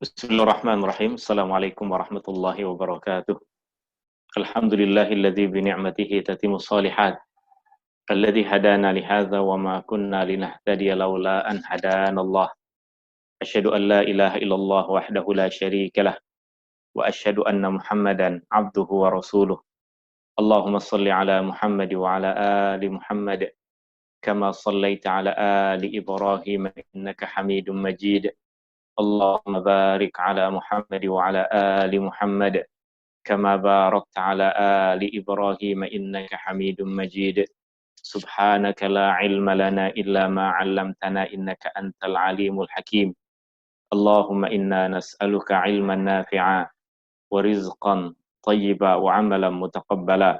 Bismillahirrahmanirrahim. Assalamualaikum warahmatullahi wabarakatuh. Alhamdulillahilladzi bi ni'matihi tatimmus shalihat. Alladzi hadana li hadza wa ma kunna linahtadiya laula an hadanallah. Asyhadu an la ilaha illallah wahdahu la syarikalah wa asyhadu anna Muhammadan abduhu wa rasuluh. Allahumma shalli ala Muhammad wa ala ali Muhammad kama shallaita ala ali Ibrahim innaka Hamidum Majid. Allahumma barik ala Muhammad wa ala ali Muhammad كما باركت على آل إبراهيم إنك حميد مجيد سبحانك لا علم لنا إلا ما علمتنا إنك أنت العليم الحكيم اللهم إنا نسألك علما نافعا ورزقا طيبا وعملا متقبلا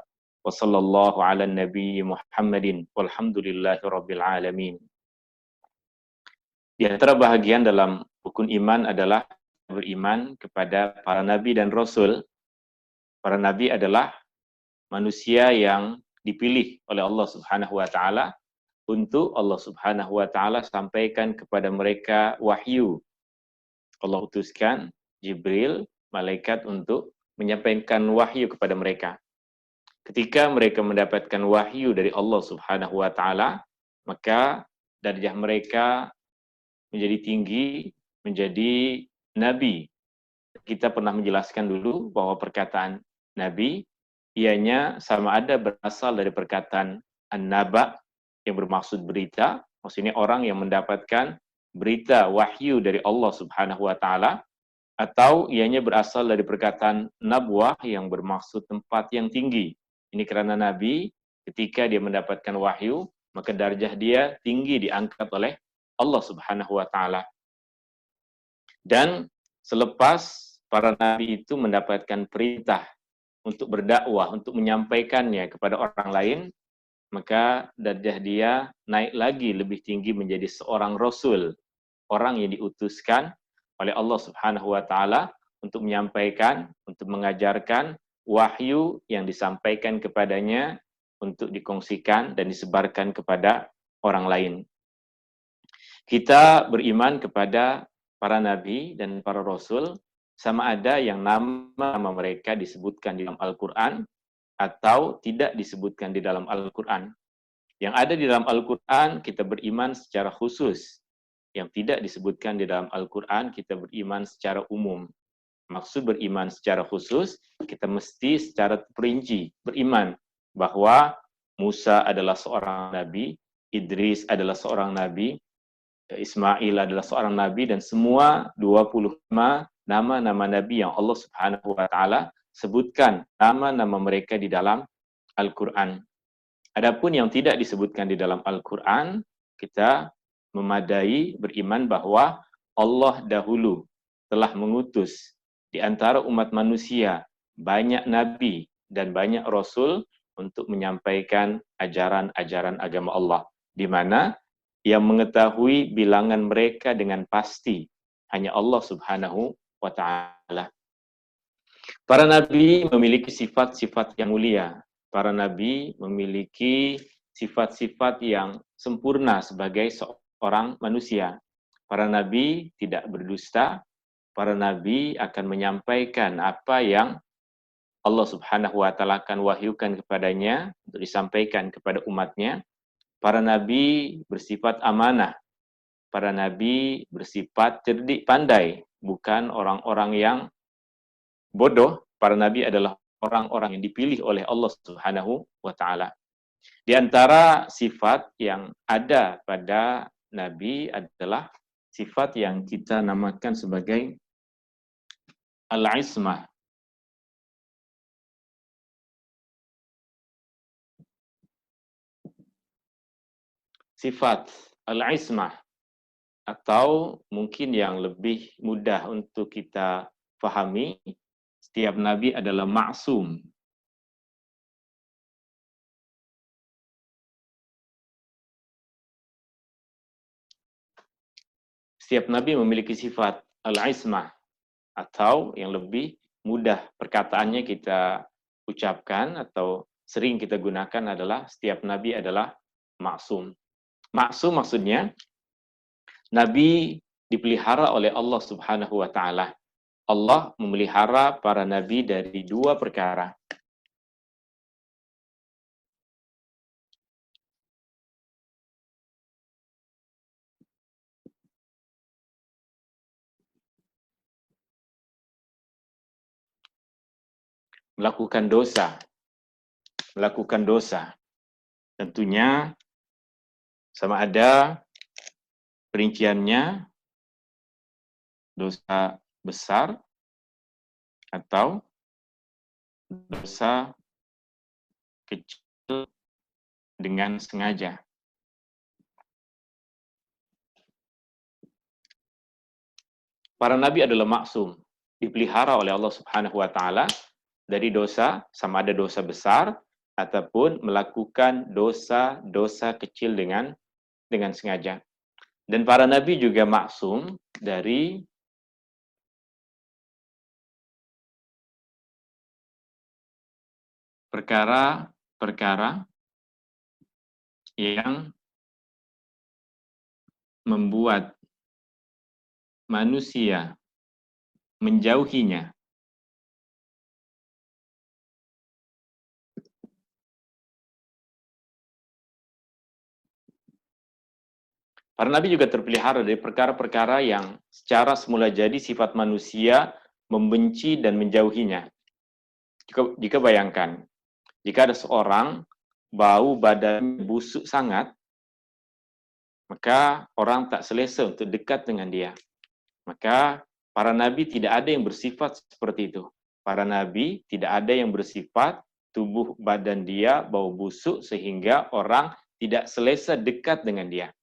وصلى الله على النبي محمد والحمد لله رب العالمين. Di antara bahagian dalam rukun iman adalah beriman kepada para nabi dan rasul. Para nabi adalah manusia yang dipilih oleh Allah Subhanahu wa taala untuk Allah Subhanahu wa taala sampaikan kepada mereka wahyu. Allah utuskan Jibril, malaikat untuk menyampaikan wahyu kepada mereka. Ketika mereka mendapatkan wahyu dari Allah Subhanahu wa taala, maka darjah mereka menjadi tinggi, menjadi nabi. Kita pernah menjelaskan dulu bahwa perkataan nabi ianya sama ada berasal dari perkataan an-naba yang bermaksud berita, maksudnya orang yang mendapatkan berita wahyu dari Allah Subhanahu wa taala, atau ianya berasal dari perkataan nabwah yang bermaksud tempat yang tinggi. Ini karena nabi ketika dia mendapatkan wahyu, maka darjah dia tinggi diangkat oleh Allah Subhanahu wa taala. Dan selepas para nabi itu mendapatkan perintah untuk berdakwah, untuk menyampaikannya kepada orang lain, maka darjah dia naik lagi lebih tinggi menjadi seorang rasul, orang yang diutuskan oleh Allah Subhanahu wa taala untuk menyampaikan, untuk mengajarkan wahyu yang disampaikan kepadanya untuk dikongsikan dan disebarkan kepada orang lain. Kita beriman kepada para nabi dan para rasul sama ada yang nama mereka disebutkan di dalam Al-Quran atau tidak disebutkan di dalam Al-Quran. Yang ada di dalam Al-Quran kita beriman secara khusus. Yang tidak disebutkan di dalam Al-Quran kita beriman secara umum. Maksud beriman secara khusus, kita mesti secara perinci beriman bahwa Musa adalah seorang nabi, Idris adalah seorang nabi, Ismail adalah seorang nabi, dan semua 25 nama-nama nabi yang Allah Subhanahu wa taala sebutkan nama-nama mereka di dalam Al-Qur'an. Adapun yang tidak disebutkan di dalam Al-Qur'an, kita memadai beriman bahwa Allah dahulu telah mengutus di antara umat manusia banyak nabi dan banyak rasul untuk menyampaikan ajaran-ajaran agama Allah, di mana yang mengetahui bilangan mereka dengan pasti hanya Allah Subhanahu wa taala. Para nabi memiliki sifat-sifat yang mulia. Para nabi memiliki sifat-sifat yang sempurna sebagai seorang manusia. Para nabi tidak berdusta. Para nabi akan menyampaikan apa yang Allah Subhanahu wa taala akan wahyukan kepadanya untuk disampaikan kepada umatnya. Para nabi bersifat amanah. Para nabi bersifat cerdik pandai, bukan orang-orang yang bodoh. Para nabi adalah orang-orang yang dipilih oleh Allah Subhanahu wa taala. Di antara sifat yang ada pada nabi adalah sifat yang kita namakan sebagai al-ismah. Sifat al-ismah, atau mungkin yang lebih mudah untuk kita fahami, setiap nabi adalah maksum. Setiap nabi memiliki sifat al-ismah, atau yang lebih mudah perkataannya kita ucapkan atau sering kita gunakan adalah setiap nabi adalah maksum. Maksum maksudnya nabi dipelihara oleh Allah Subhanahu wa taala. Allah memelihara para nabi dari dua perkara. Melakukan dosa. Melakukan dosa. Tentunya sama ada perinciannya dosa besar atau dosa kecil dengan sengaja. Para nabi adalah maksum, dipelihara oleh Allah Subhanahu wa taala dari dosa, sama ada dosa besar ataupun melakukan dosa-dosa kecil dengan sengaja. Dan para nabi juga maksum dari perkara-perkara yang membuat manusia menjauhinya. Para nabi juga terpelihara dari perkara-perkara yang secara semula jadi sifat manusia membenci dan menjauhinya. Jika bayangkan, jika ada seorang bau badan busuk sangat, maka orang tak selesa untuk dekat dengan dia. Maka para nabi tidak ada yang bersifat seperti itu. Para nabi tidak ada yang bersifat tubuh badan dia bau busuk sehingga orang tidak selesa dekat dengan dia.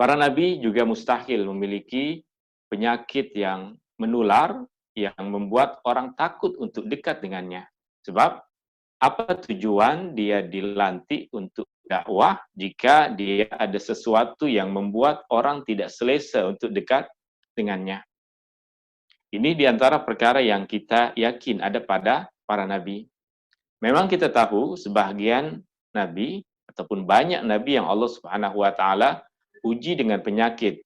Para nabi juga mustahil memiliki penyakit yang menular yang membuat orang takut untuk dekat dengannya. Sebab apa tujuan dia dilantik untuk dakwah jika dia ada sesuatu yang membuat orang tidak selesa untuk dekat dengannya. Ini diantara perkara yang kita yakin ada pada para nabi. Memang kita tahu sebahagian nabi ataupun banyak nabi yang Allah Subhanahu wa taala uji dengan penyakit.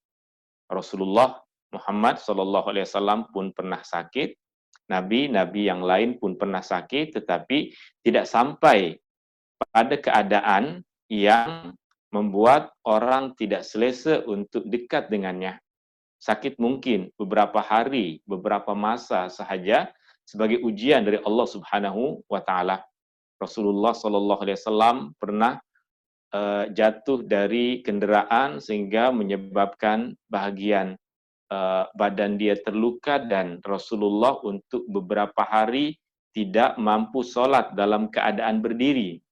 Rasulullah Muhammad SAW pun pernah sakit, nabi-nabi yang lain pun pernah sakit, tetapi tidak sampai pada keadaan yang membuat orang tidak selesa untuk dekat dengannya. Sakit mungkin beberapa hari, beberapa masa sahaja sebagai ujian dari Allah Subhanahu wa taala. Rasulullah SAW pernah jatuh dari kenderaan sehingga menyebabkan bahagian badan dia terluka dan Rasulullah untuk beberapa hari tidak mampu sholat dalam keadaan berdiri.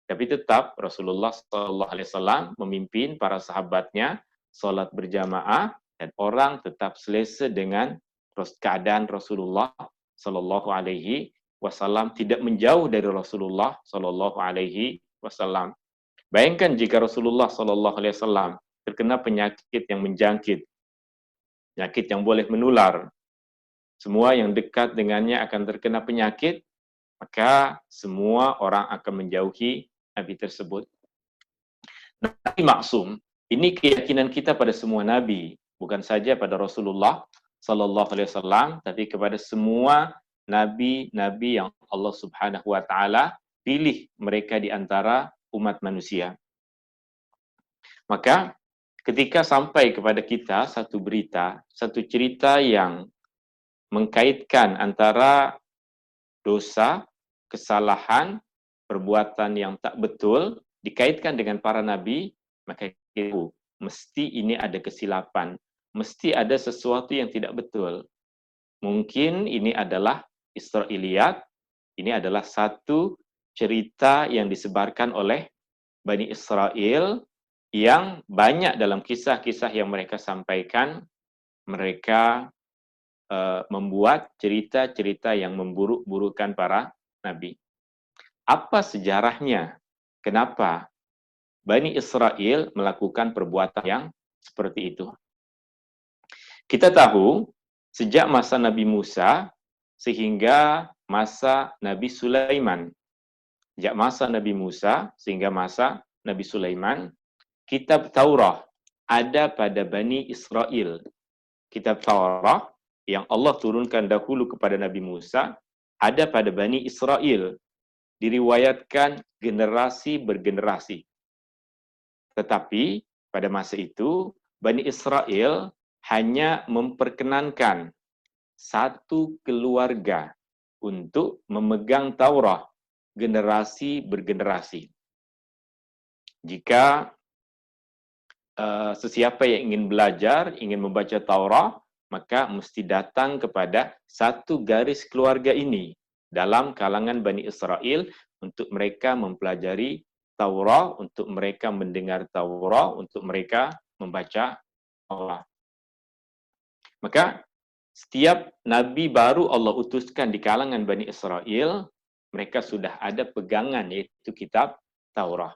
Tapi tetap Rasulullah SAW memimpin para sahabatnya sholat berjamaah dan orang tetap selesa dengan keadaan Rasulullah SAW tidak menjauh dari Rasulullah SAW. Bayangkan jika Rasulullah SAW terkena penyakit yang menjangkit, penyakit yang boleh menular, semua yang dekat dengannya akan terkena penyakit, maka semua orang akan menjauhi Nabi tersebut. Nabi maksum, ini keyakinan kita pada semua Nabi, bukan saja pada Rasulullah SAW, tapi kepada semua Nabi-Nabi yang Allah Subhanahu wa taala pilih mereka di antara umat manusia. Maka ketika sampai kepada kita satu berita, satu cerita yang mengkaitkan antara dosa, kesalahan, perbuatan yang tak betul, dikaitkan dengan para nabi, maka kita mesti ini ada kesilapan, mesti ada sesuatu yang tidak betul. Mungkin ini adalah Israiliyat, ini adalah satu cerita yang disebarkan oleh Bani Israel yang banyak dalam kisah-kisah yang mereka sampaikan, mereka membuat cerita-cerita yang memburuk-burukkan para nabi. Apa sejarahnya? Kenapa Bani Israel melakukan perbuatan yang seperti itu? Kita tahu sejak masa Nabi Musa sehingga masa Nabi Sulaiman. Sejak masa Nabi Musa sehingga masa Nabi Sulaiman, kitab Taurat ada pada Bani Israel. Kitab Taurat yang Allah turunkan dahulu kepada Nabi Musa ada pada Bani Israel, diriwayatkan generasi bergenerasi. Tetapi pada masa itu Bani Israel hanya memperkenankan satu keluarga untuk memegang Taurat generasi bergenerasi. Jika sesiapa yang ingin belajar, ingin membaca Taurat, maka mesti datang kepada satu garis keluarga ini dalam kalangan Bani Israel untuk mereka mempelajari Taurat, untuk mereka mendengar Taurat, untuk mereka membaca Taurat. Maka setiap nabi baru Allah utuskan di kalangan Bani Israel, mereka sudah ada pegangan yaitu kitab Taurat.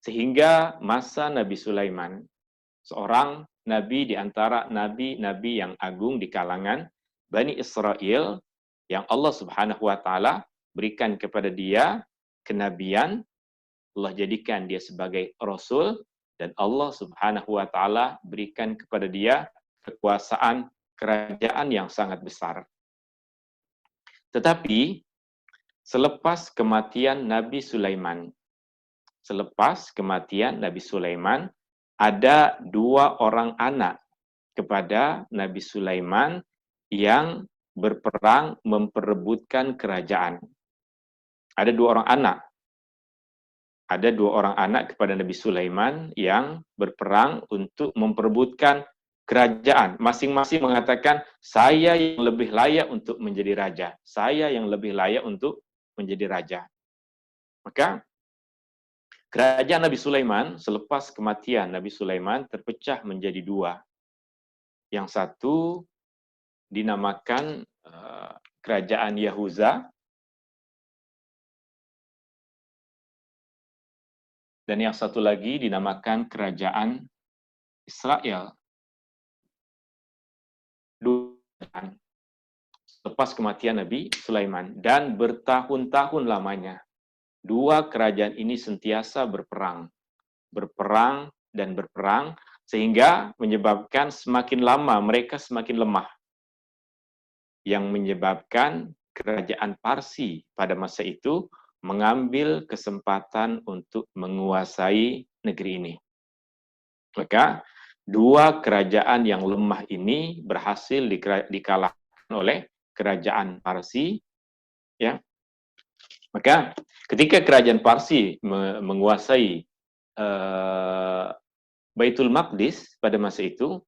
Sehingga masa Nabi Sulaiman, seorang nabi di antara nabi-nabi yang agung di kalangan Bani Israel, yang Allah Subhanahu wa taala berikan kepada dia kenabian, Allah jadikan dia sebagai rasul, dan Allah Subhanahu wa taala berikan kepada dia kekuasaan kerajaan yang sangat besar. Tetapi selepas kematian Nabi Sulaiman, ada dua orang anak kepada Nabi Sulaiman yang berperang memperebutkan kerajaan. Ada dua orang anak kepada Nabi Sulaiman yang berperang untuk memperebutkan kerajaan. Masing-masing mengatakan, saya yang lebih layak untuk menjadi raja. Saya yang lebih layak untuk menjadi raja. Maka kerajaan Nabi Sulaiman selepas kematian Nabi Sulaiman terpecah menjadi dua. Yang satu dinamakan kerajaan Yahuza, dan yang satu lagi dinamakan kerajaan Israel. Lepas kematian Nabi Sulaiman, dan bertahun-tahun lamanya dua kerajaan ini sentiasa berperang dan berperang, sehingga menyebabkan semakin lama mereka semakin lemah, yang menyebabkan kerajaan Parsi pada masa itu mengambil kesempatan untuk menguasai negeri ini. Maka dua kerajaan yang lemah ini berhasil dikalahkan oleh kerajaan Parsi, ya. Maka ketika kerajaan Parsi menguasai Baitul Maqdis pada masa itu,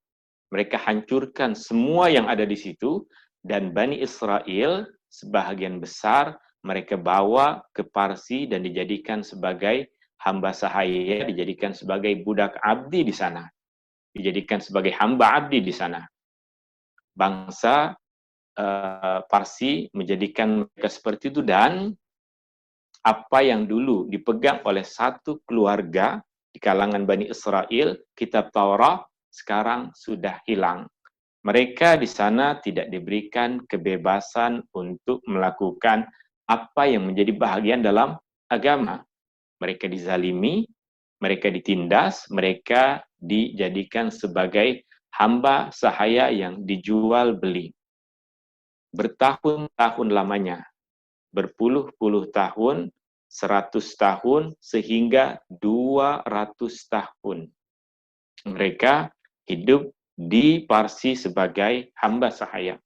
mereka hancurkan semua yang ada di situ, dan Bani Israel sebahagian besar mereka bawa ke Parsi dan dijadikan sebagai hamba sahaya, dijadikan sebagai budak abdi di sana, dijadikan sebagai hamba abdi di sana. Bangsa Parsi menjadikan mereka seperti itu, dan apa yang dulu dipegang oleh satu keluarga di kalangan Bani Israel, kitab Taurat, sekarang sudah hilang. Mereka di sana tidak diberikan kebebasan untuk melakukan apa yang menjadi bahagian dalam agama. Mereka dizalimi, mereka ditindas, mereka dijadikan sebagai hamba sahaya yang dijual beli. Bertahun-tahun lamanya, berpuluh-puluh tahun, 100 tahun, sehingga 200 tahun. Mereka hidup di Parsi sebagai hamba sahaya.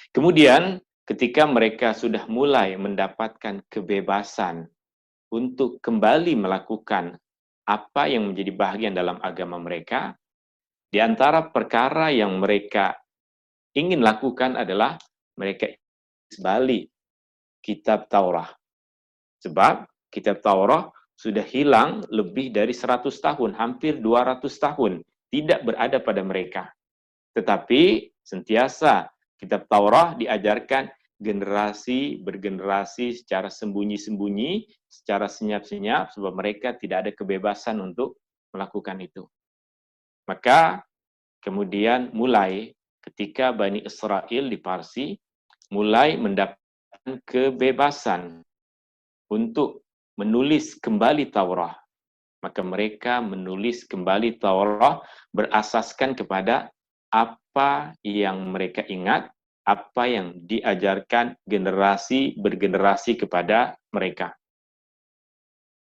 Kemudian ketika mereka sudah mulai mendapatkan kebebasan untuk kembali melakukan apa yang menjadi bahagian dalam agama mereka, di antara perkara yang mereka ingin lakukan adalah mereka balik kitab Taurat. Sebab kitab Taurat sudah hilang lebih dari 100 tahun, hampir 200 tahun, tidak berada pada mereka. Tetapi sentiasa kitab Taurat diajarkan generasi bergenerasi secara sembunyi-sembunyi, secara senyap-senyap, sebab mereka tidak ada kebebasan untuk melakukan itu. Maka kemudian mulai ketika Bani Israel di Parsi mulai mendapatkan kebebasan untuk menulis kembali Taurat. Maka mereka menulis kembali Taurat berasaskan kepada apa yang mereka ingat, apa yang diajarkan generasi bergenerasi kepada mereka.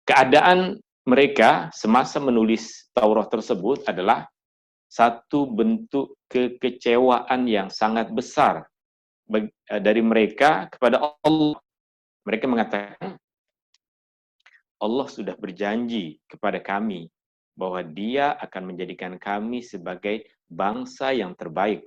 Keadaan mereka semasa menulis Taurat tersebut adalah satu bentuk kekecewaan yang sangat besar dari mereka kepada Allah. Mereka mengatakan, Allah sudah berjanji kepada kami bahwa Dia akan menjadikan kami sebagai bangsa yang terbaik.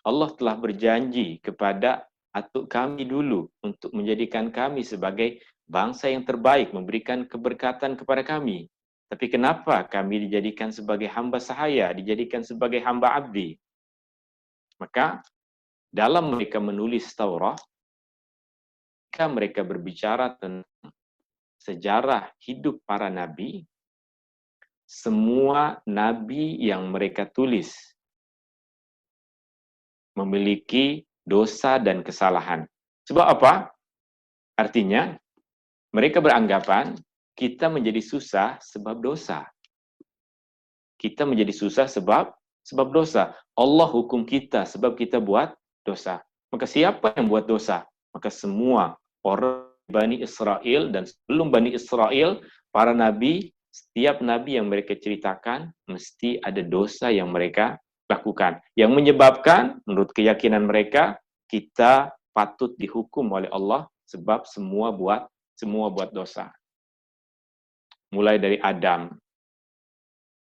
Allah telah berjanji kepada atuk kami dulu untuk menjadikan kami sebagai bangsa yang terbaik, memberikan keberkatan kepada kami. Tapi kenapa kami dijadikan sebagai hamba sahaya, dijadikan sebagai hamba abdi? Maka dalam mereka menulis Taurat, mereka berbicara tentang sejarah hidup para nabi. Semua nabi yang mereka tulis memiliki dosa dan kesalahan. Sebab apa? Artinya, mereka beranggapan kita menjadi susah sebab dosa. Kita menjadi susah sebab dosa. Allah hukum kita sebab kita buat dosa. Maka siapa yang buat dosa? Maka semua orang Bani Israel dan sebelum Bani Israel, para nabi, setiap nabi yang mereka ceritakan mesti ada dosa yang mereka lakukan. Yang menyebabkan menurut keyakinan mereka kita patut dihukum oleh Allah sebab semua buat dosa. Mulai dari Adam,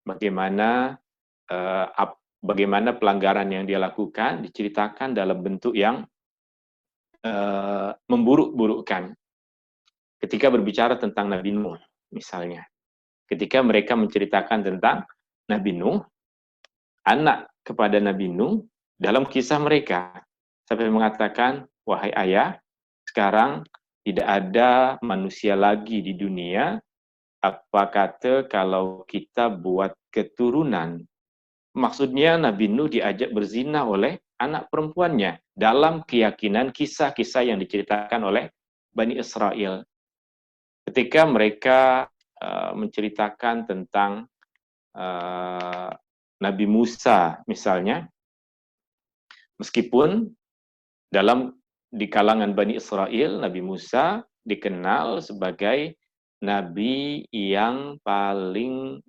bagaimana pelanggaran yang dia lakukan diceritakan dalam bentuk yang memburuk-burukkan. Ketika berbicara tentang Nabi Nuh, misalnya, ketika mereka menceritakan tentang Nabi Nuh, anak kepada Nabi Nuh, dalam kisah mereka sampai mengatakan, wahai ayah, sekarang tidak ada manusia lagi di dunia, apa kata kalau kita buat keturunan? Maksudnya Nabi Nuh diajak berzina oleh anak perempuannya dalam keyakinan kisah-kisah yang diceritakan oleh Bani Israel. Ketika mereka menceritakan tentang Nabi Musa misalnya, meskipun di kalangan Bani Israel, Nabi Musa dikenal sebagai Nabi yang paling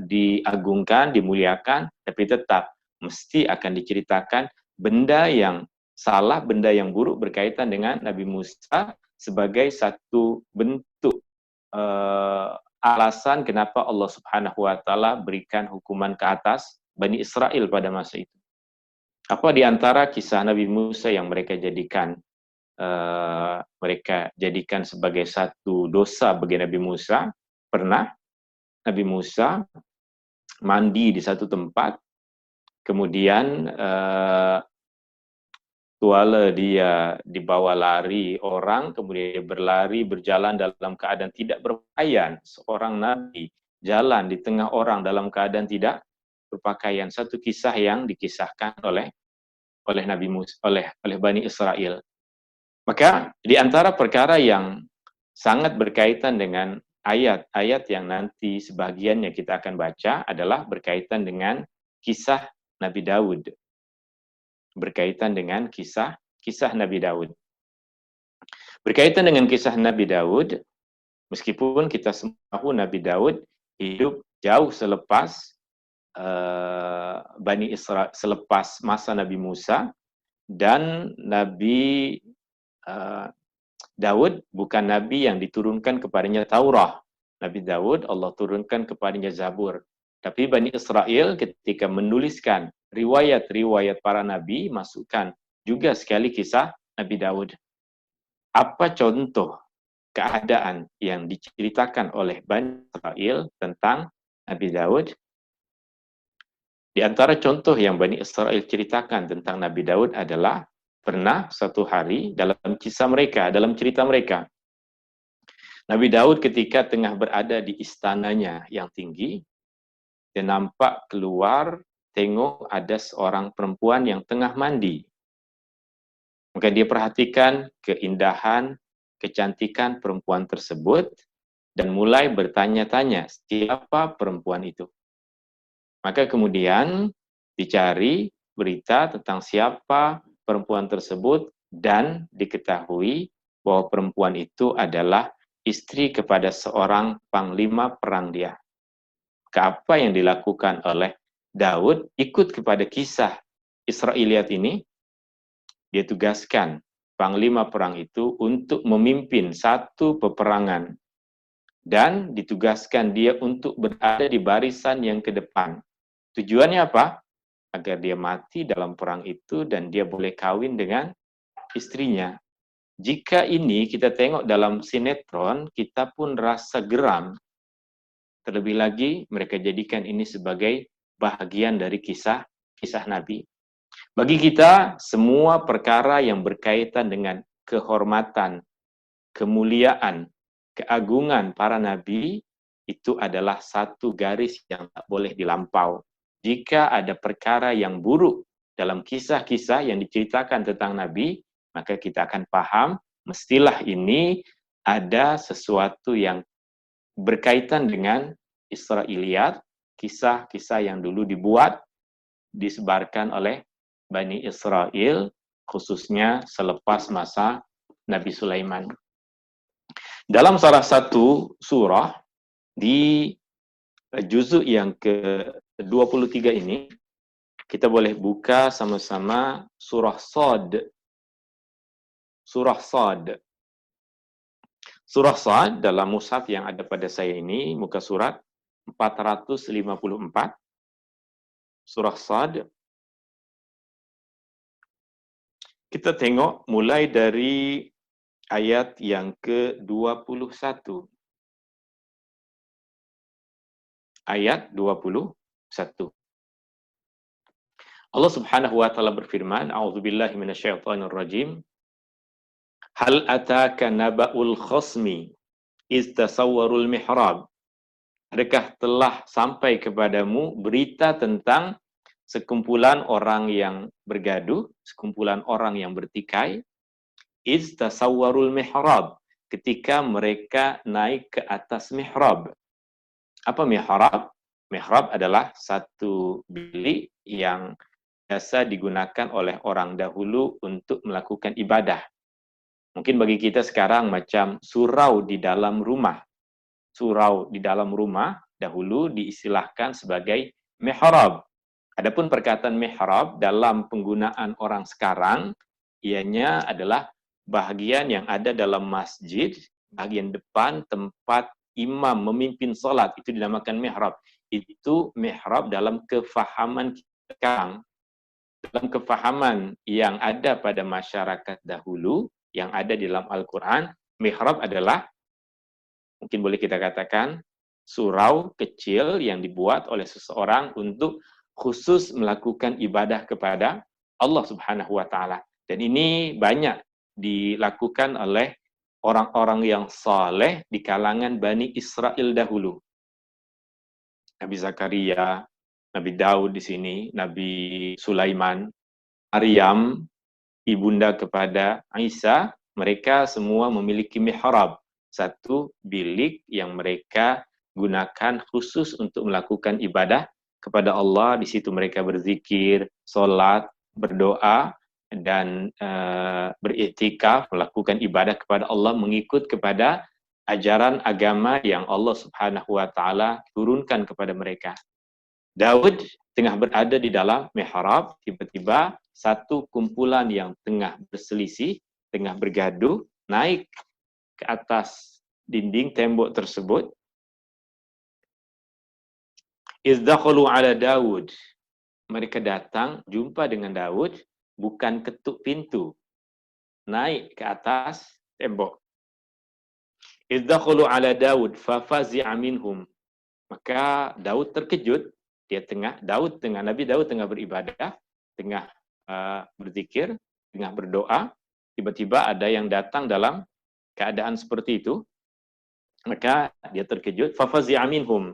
diagungkan, dimuliakan, tapi tetap mesti akan diceritakan benda yang salah, benda yang buruk berkaitan dengan Nabi Musa sebagai satu bentuk alasan kenapa Allah Subhanahu wa taala berikan hukuman ke atas Bani Israel pada masa itu. Apa di antara kisah Nabi Musa yang mereka jadikan sebagai satu dosa bagi Nabi Musa? Pernah Nabi Musa mandi di satu tempat, kemudian tuala dia dibawa lari orang, kemudian dia berjalan dalam keadaan tidak berpakaian. Seorang Nabi jalan di tengah orang dalam keadaan tidak berpakaian. Satu kisah yang dikisahkan oleh Nabi Musa, oleh Bani Israel. Maka di antara perkara yang sangat berkaitan dengan ayat-ayat yang nanti sebagiannya kita akan baca adalah berkaitan dengan kisah Nabi Daud. Berkaitan dengan kisah Nabi Daud. Berkaitan dengan kisah Nabi Daud, meskipun kita semua tahu Nabi Daud hidup jauh selepas Bani Israel, selepas masa Nabi Musa, dan Nabi Daud bukan Nabi yang diturunkan kepadanya Taurah. Nabi Daud Allah turunkan kepadanya Zabur. Tapi Bani Israel ketika menuliskan riwayat-riwayat para Nabi, masukkan juga sekali kisah Nabi Daud. Apa contoh keadaan yang diceritakan oleh Bani Israel tentang Nabi Daud? Di antara contoh yang Bani Israel ceritakan tentang Nabi Daud adalah pernah satu hari dalam kisah mereka, dalam cerita mereka, Nabi Daud ketika tengah berada di istananya yang tinggi, dia nampak keluar, tengok ada seorang perempuan yang tengah mandi. Maka dia perhatikan keindahan, kecantikan perempuan tersebut, dan mulai bertanya-tanya siapa perempuan itu. Maka kemudian dicari berita tentang siapa perempuan tersebut dan diketahui bahwa perempuan itu adalah istri kepada seorang panglima perang dia. Apa yang dilakukan oleh Daud ikut kepada kisah Israiliyat ini, dia tugaskan panglima perang itu untuk memimpin satu peperangan dan ditugaskan dia untuk berada di barisan yang ke depan. Tujuannya apa? Agar dia mati dalam perang itu dan dia boleh kawin dengan istrinya. Jika ini kita tengok dalam sinetron, kita pun rasa geram. Terlebih lagi, mereka jadikan ini sebagai bahagian dari kisah Nabi. Bagi kita, semua perkara yang berkaitan dengan kehormatan, kemuliaan, keagungan para nabi, itu adalah satu garis yang tak boleh dilampau. Jika ada perkara yang buruk dalam kisah-kisah yang diceritakan tentang nabi, maka kita akan paham, mestilah ini ada sesuatu yang berkaitan dengan Israiliyat, kisah-kisah yang dulu dibuat, disebarkan oleh Bani Israel, khususnya selepas masa Nabi Sulaiman. Dalam salah satu surah, di juzuk yang ke-23 ini, kita boleh buka sama-sama surah Shad. Surah Shad. Surah Shad dalam mushaf yang ada pada saya ini, muka surat 454. Surah Shad. Kita tengok mulai dari ayat yang ke-21. Ayat 21. Allah Subhanahu wa taala berfirman, A'udzubillahi minasyaitonirrajim. Hal ataka naba'ul khasmi iz tasawwarul mihrab. Adakah telah sampai kepadamu berita tentang sekumpulan orang yang bergaduh, sekumpulan orang yang bertikai, iz tasawwarul mihrab, ketika mereka naik ke atas mihrab. Apa mihrab? Mihrab adalah satu bilik yang biasa digunakan oleh orang dahulu untuk melakukan ibadah. Mungkin bagi kita sekarang macam surau di dalam rumah. Surau di dalam rumah dahulu diistilahkan sebagai mihrab. Adapun perkataan mihrab dalam penggunaan orang sekarang, ianya adalah bahagian yang ada dalam masjid, bagian depan tempat imam memimpin solat, itu dinamakan mihrab. Itu mihrab dalam kefahaman kita sekarang. Dalam kefahaman yang ada pada masyarakat dahulu, yang ada di dalam Al-Quran, mihrab adalah, mungkin boleh kita katakan, surau kecil yang dibuat oleh seseorang untuk khusus melakukan ibadah kepada Allah Subhanahu wa taala. Dan ini banyak dilakukan oleh orang-orang yang saleh di kalangan Bani Israel dahulu. Nabi Zakaria, Nabi Daud di sini, Nabi Sulaiman, Maryam, ibunda kepada Isa, mereka semua memiliki mihrab, satu bilik yang mereka gunakan khusus untuk melakukan ibadah kepada Allah. Di situ mereka berzikir, sholat, berdoa, dan beriktikaf, melakukan ibadah kepada Allah, mengikut kepada ajaran agama yang Allah Subhanahu wa taala turunkan kepada mereka. Daud tengah berada di dalam mihrab, tiba-tiba satu kumpulan yang tengah berselisih, tengah bergaduh, naik ke atas dinding tembok tersebut. Izdakhalu ala Daud. Mereka datang, jumpa dengan Daud, bukan ketuk pintu, naik ke atas tembok. Izdakhalu ala Daud, fafazi'a minhum. Maka Daud terkejut. Nabi Daud tengah beribadah, tengah berzikir, tengah berdoa, tiba-tiba ada yang datang dalam keadaan seperti itu, maka dia terkejut. Fafazi'a minhum.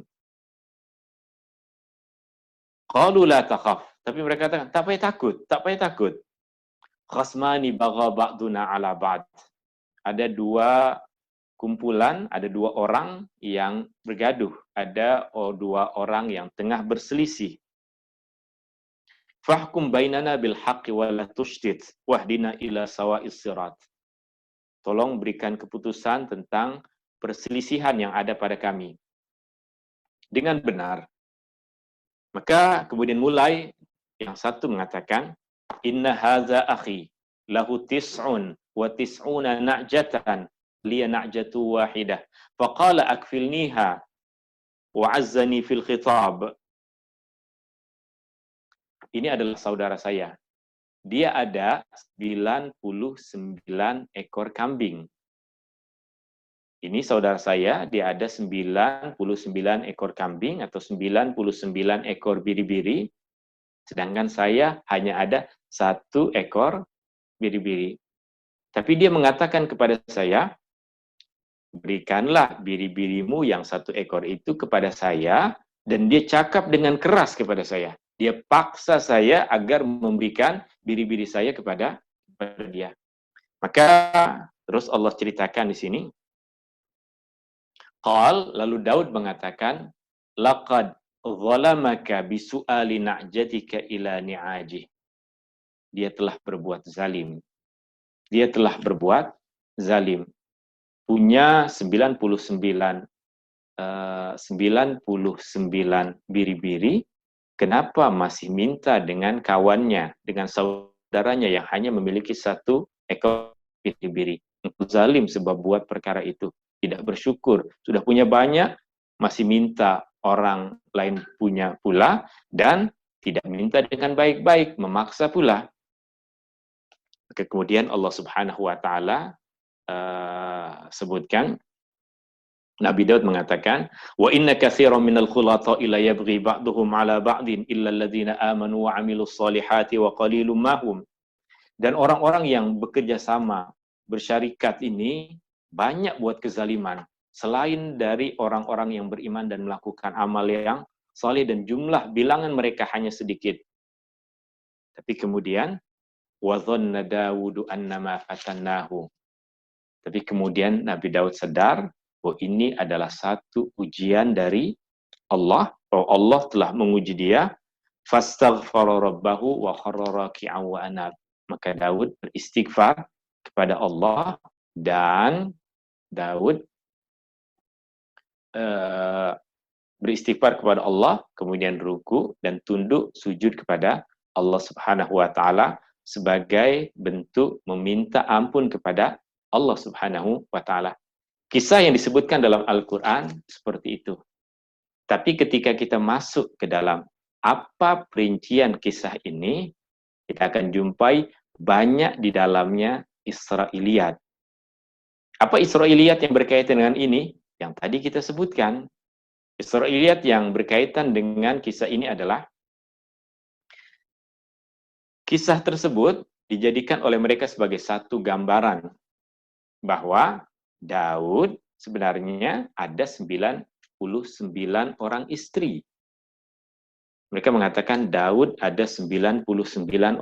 Qalu la takhaf. Tapi mereka katakan, tak payah takut. Khasmani bagha ba'duna ala ba'd. Ada dua kumpulan, ada dua orang yang bergaduh, ada dua orang yang tengah berselisih. Fahkum bainana bil haqqi wa la tushdid wahdina ila sawa'is sirat. Tolong berikan keputusan tentang perselisihan yang ada pada kami dengan benar. Maka kemudian mulai yang satu mengatakan, inna hadza akhi lahu tis'un wa tis'una na'jatan liya na'jatu wahidah faqala akfilniha wa azzani fil khitab. Ini adalah saudara saya. Dia ada 99 ekor kambing. Ini saudara saya, dia ada 99 ekor kambing atau 99 ekor biri-biri, sedangkan saya hanya ada 1 ekor biri-biri. Tapi dia mengatakan kepada saya, berikanlah biri-birimu yang 1 ekor itu kepada saya, dan dia cakap dengan keras kepada saya. Dia paksa saya agar memberikan biri-biri saya kepada dia. Maka terus Allah ceritakan di sini, lalu Daud mengatakan, laqad zalamaka bisu'ali na'jatika ila ni'ajih. Dia telah berbuat zalim. Dia telah berbuat zalim. Punya 99 biri-biri, kenapa masih minta dengan kawannya, dengan saudaranya yang hanya memiliki 1 ekor biri-biri? Zalim sebab buat perkara itu. Tidak bersyukur. Sudah punya banyak, masih minta orang lain punya pula, dan tidak minta dengan baik-baik, memaksa pula. Maka kemudian Allah Subhanahu wa Ta'ala sebutkan, Nabi Daud mengatakan, wa inna katsiran minal khulata'i la yabghi ba'duhum 'ala ba'din illa alladziina aamanu wa 'amilus shalihati wa qalilum mahum. Dan orang-orang yang bekerja sama, bersyarikat ini banyak buat kezaliman selain dari orang-orang yang beriman dan melakukan amal yang saleh, dan jumlah bilangan mereka hanya sedikit. Tapi kemudian wa dhanna Dawudu annama fatannahu. Tapi kemudian Nabi Daud sadar bahwa ini adalah satu ujian dari Allah, bahwa Allah telah menguji dia. Fastaghfara rabbahu wa kharra raki'an wa anab. Maka Daud beristighfar kepada Allah, dan Daud beristighfar kepada Allah, kemudian ruku dan tunduk sujud kepada Allah Subhanahu wa Ta'ala sebagai bentuk meminta ampun kepada Allah Subhanahu wa Ta'ala. Kisah yang disebutkan dalam Al-Quran seperti itu. Tapi ketika kita masuk ke dalam apa perincian kisah ini, kita akan jumpai banyak di dalamnya Israiliyat. Apa Israiliyat yang berkaitan dengan ini? Yang tadi kita sebutkan. Israiliyat yang berkaitan dengan kisah ini adalah, kisah tersebut dijadikan oleh mereka sebagai satu gambaran bahwa Daud sebenarnya ada 99 orang istri. Mereka mengatakan Daud ada 99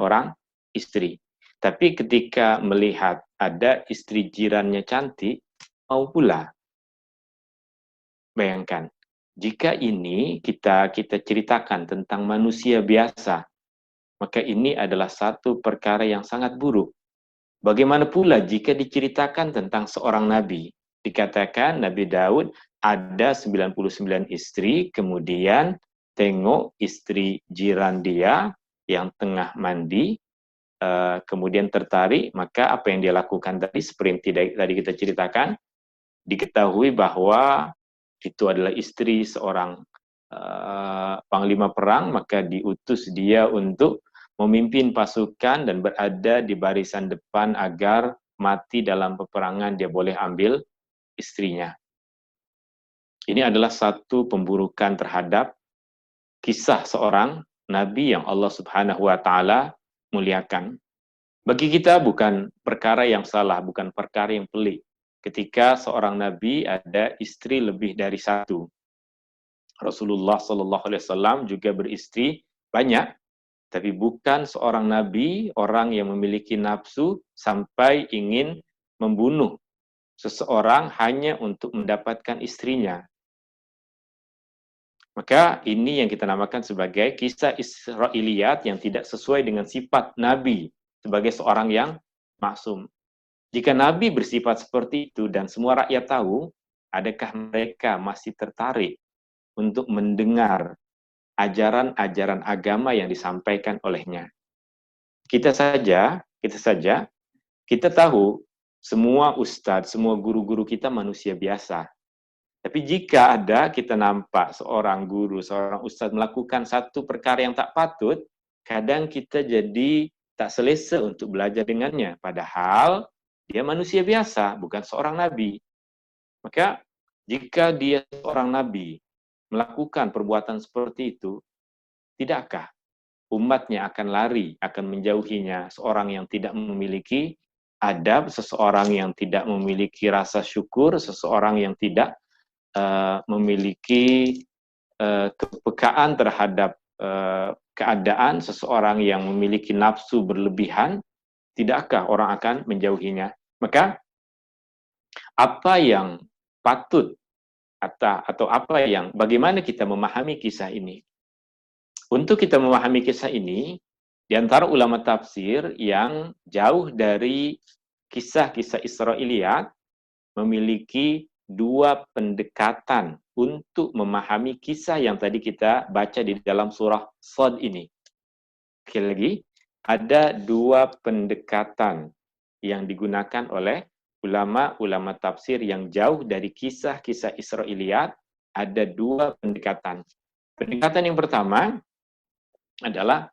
orang istri. Tapi ketika melihat ada istri jirannya cantik, mau pula. Bayangkan, jika ini kita ceritakan tentang manusia biasa, maka ini adalah satu perkara yang sangat buruk. Bagaimana pula jika diceritakan tentang seorang nabi? Dikatakan Nabi Daud ada 99 istri, kemudian tengok istri jiran dia yang tengah mandi, kemudian tertarik, maka apa yang dia lakukan tadi, seperti tadi kita ceritakan, diketahui bahwa itu adalah istri seorang panglima perang, maka diutus dia untuk memimpin pasukan dan berada di barisan depan agar mati dalam peperangan dia boleh ambil istrinya. Ini adalah satu pemburukan terhadap kisah seorang nabi yang Allah Subhanahu wa Ta'ala muliakan. Bagi kita bukan perkara yang salah, bukan perkara yang pelik ketika seorang nabi ada istri lebih dari 1. Rasulullah SAW juga beristri banyak. Tapi bukan seorang nabi, orang yang memiliki nafsu sampai ingin membunuh seseorang hanya untuk mendapatkan istrinya. Maka ini yang kita namakan sebagai kisah Israiliyat yang tidak sesuai dengan sifat Nabi sebagai seorang yang maksum. Jika Nabi bersifat seperti itu dan semua rakyat tahu, adakah mereka masih tertarik untuk mendengar ajaran-ajaran agama yang disampaikan olehnya? Kita saja, kita tahu semua ustadz, semua guru-guru kita manusia biasa. Tapi jika ada kita nampak seorang guru, seorang ustadz melakukan satu perkara yang tak patut, kadang kita jadi tak selesa untuk belajar dengannya. Padahal dia manusia biasa, bukan seorang nabi. Maka jika dia seorang nabi melakukan perbuatan seperti itu, tidakkah umatnya akan lari, akan menjauhinya, seorang yang tidak memiliki adab, seseorang yang tidak memiliki rasa syukur, seseorang yang tidak memiliki kepekaan terhadap keadaan, seseorang yang memiliki nafsu berlebihan, tidakkah orang akan menjauhinya? Maka apa yang patut atau apa yang bagaimana kita memahami kisah ini? Untuk kita memahami kisah ini, di antara ulama tafsir yang jauh dari kisah-kisah Israiliyat memiliki dua pendekatan untuk memahami kisah yang tadi kita baca di dalam surah Shad ini. Sekali lagi, ada dua pendekatan yang digunakan oleh ulama-ulama tafsir yang jauh dari kisah-kisah Israiliyat. Ada dua pendekatan. Pendekatan yang pertama adalah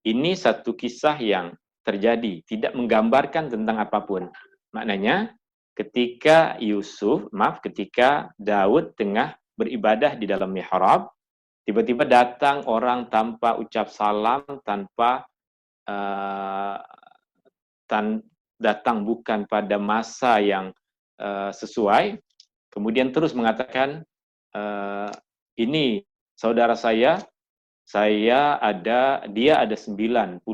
ini satu kisah yang terjadi, tidak menggambarkan tentang apapun. Maknanya, ketika ketika Daud tengah beribadah di dalam mihrab, tiba-tiba datang orang tanpa ucap salam, tanpa datang bukan pada masa yang sesuai, kemudian terus mengatakan, ini saudara saya dia ada 99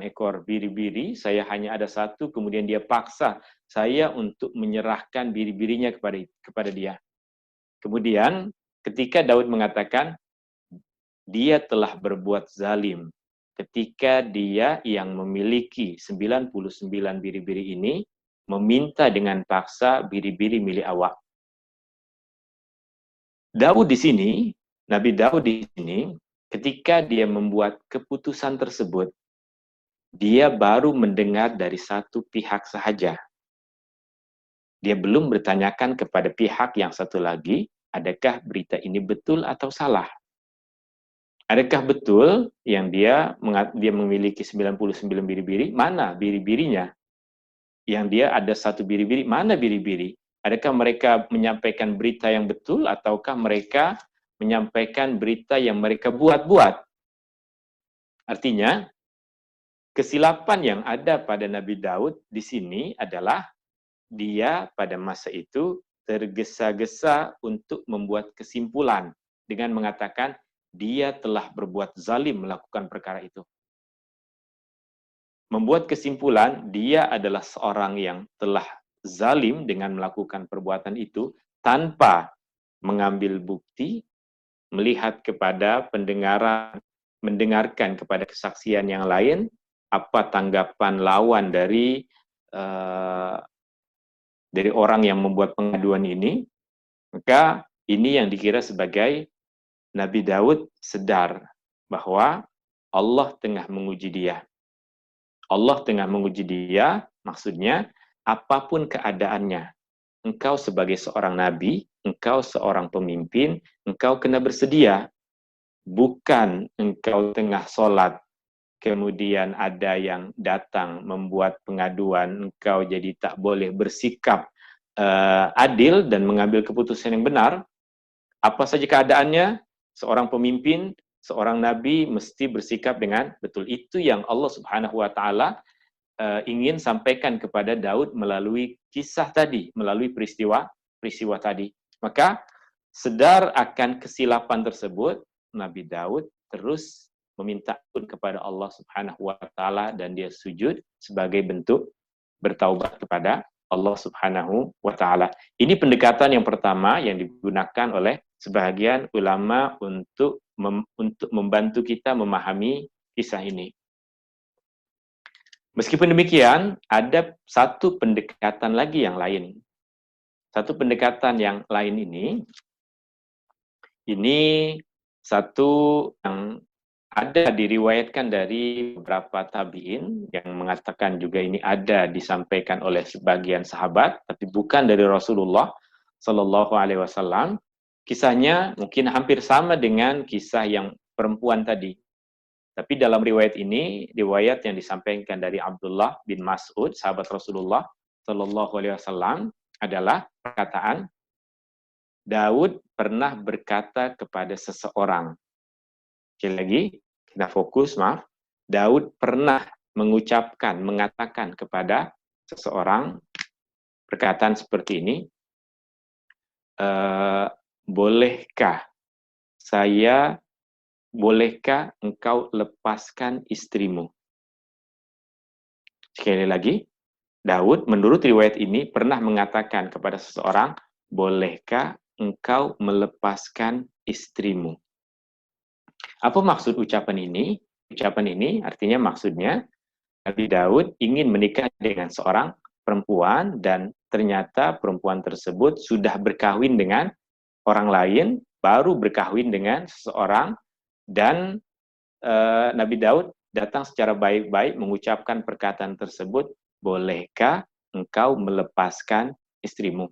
ekor biri-biri, saya hanya ada satu, kemudian dia paksa saya untuk menyerahkan biri-birinya kepada dia. Kemudian ketika Daud mengatakan dia telah berbuat zalim, ketika dia yang memiliki 99 biri-biri ini meminta dengan paksa biri-biri milik awak. Nabi Daud di sini, ketika dia membuat keputusan tersebut, dia baru mendengar dari satu pihak sahaja. Dia belum bertanyakan kepada pihak yang satu lagi, adakah berita ini betul atau salah? Adakah betul yang dia memiliki 99 biri-biri? Mana biri-birinya? Yang dia ada satu biri-biri, mana biri-biri? Adakah mereka menyampaikan berita yang betul ataukah mereka menyampaikan berita yang mereka buat-buat? Artinya, kesilapan yang ada pada Nabi Daud di sini adalah dia pada masa itu tergesa-gesa untuk membuat kesimpulan dengan mengatakan dia telah berbuat zalim melakukan perkara itu. Membuat kesimpulan dia adalah seorang yang telah zalim dengan melakukan perbuatan itu tanpa mengambil bukti, melihat kepada mendengarkan kepada kesaksian yang lain, apa tanggapan lawan dari orang yang membuat pengaduan ini, maka ini yang dikira sebagai Nabi Daud sadar bahwa Allah tengah menguji dia. Allah tengah menguji dia, maksudnya apapun keadaannya, engkau sebagai seorang nabi, engkau seorang pemimpin, engkau kena bersedia. Bukan engkau tengah sholat, kemudian ada yang datang membuat pengaduan, engkau jadi tak boleh bersikap adil dan mengambil keputusan yang benar. Apa saja keadaannya, seorang pemimpin, seorang nabi mesti bersikap dengan betul. Itu yang Allah Subhanahu wa taala ingin sampaikan kepada Daud melalui kisah tadi, melalui peristiwa tadi. Maka sedar akan kesilapan tersebut, Nabi Daud terus meminta ampun kepada Allah Subhanahu wa taala dan dia sujud sebagai bentuk bertaubat Allah Subhanahu wa taala. Ini pendekatan yang pertama yang digunakan oleh sebagian ulama untuk membantu kita memahami kisah ini. Meskipun demikian, ada satu pendekatan lagi yang lain. Satu pendekatan yang lain ini satu yang ada diriwayatkan dari beberapa tabi'in yang mengatakan juga ini ada disampaikan oleh sebagian sahabat, tapi bukan dari Rasulullah Shallallahu Alaihi Wasallam. Kisahnya mungkin hampir sama dengan kisah yang perempuan tadi. Tapi dalam riwayat ini, riwayat yang disampaikan dari Abdullah bin Mas'ud, sahabat Rasulullah Shallallahu Alaihi Wasallam, adalah perkataan Daud pernah berkata kepada seseorang. Sekali lagi, kita fokus, maaf. Daud pernah mengatakan kepada seseorang perkataan seperti ini, bolehkah engkau lepaskan istrimu? Sekali lagi, Daud menurut riwayat ini pernah mengatakan kepada seseorang, bolehkah engkau melepaskan istrimu? Apa maksud ucapan ini? Ucapan ini artinya maksudnya Nabi Daud ingin menikah dengan seorang perempuan dan ternyata perempuan tersebut sudah berkahwin dengan orang lain, baru berkahwin dengan seseorang, dan Nabi Daud datang secara baik-baik mengucapkan perkataan tersebut, bolehkah engkau melepaskan istrimu?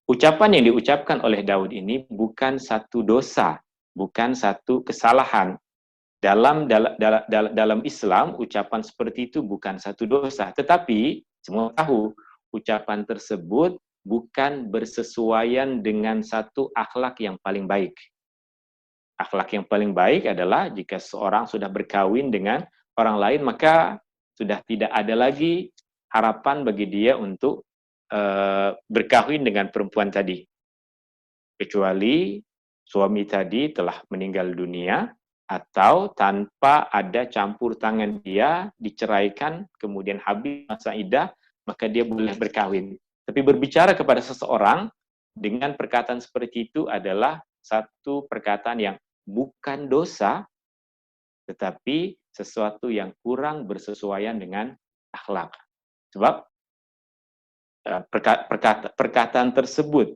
Ucapan yang diucapkan oleh Daud ini bukan satu dosa, bukan satu kesalahan. Dalam Islam, ucapan seperti itu bukan satu dosa. Tetapi, semua tahu, ucapan tersebut bukan bersesuaian dengan satu akhlak yang paling baik. Akhlak yang paling baik adalah jika seorang sudah berkawin dengan orang lain, maka sudah tidak ada lagi harapan bagi dia untuk berkawin dengan perempuan tadi. Kecuali suami tadi telah meninggal dunia, atau tanpa ada campur tangan dia, diceraikan, kemudian habis masa iddah, maka dia boleh berkawin. Tapi berbicara kepada seseorang dengan perkataan seperti itu adalah satu perkataan yang bukan dosa, tetapi sesuatu yang kurang bersesuaian dengan akhlak. Sebab perkataan tersebut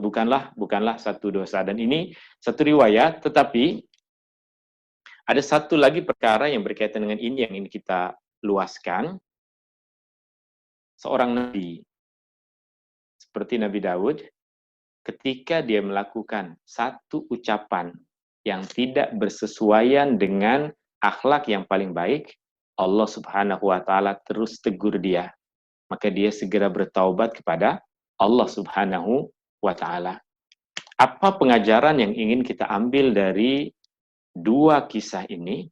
bukanlah satu dosa. Dan ini satu riwayat, tetapi ada satu lagi perkara yang berkaitan dengan ini yang ingin kita luaskan. Seorang nabi seperti Nabi Daud, ketika dia melakukan satu ucapan yang tidak bersesuaian dengan akhlak yang paling baik, Allah Subhanahu wa taala terus tegur dia. Maka dia segera bertaubat kepada Allah Subhanahu wa taala. Apa pengajaran yang ingin kita ambil dari dua kisah ini?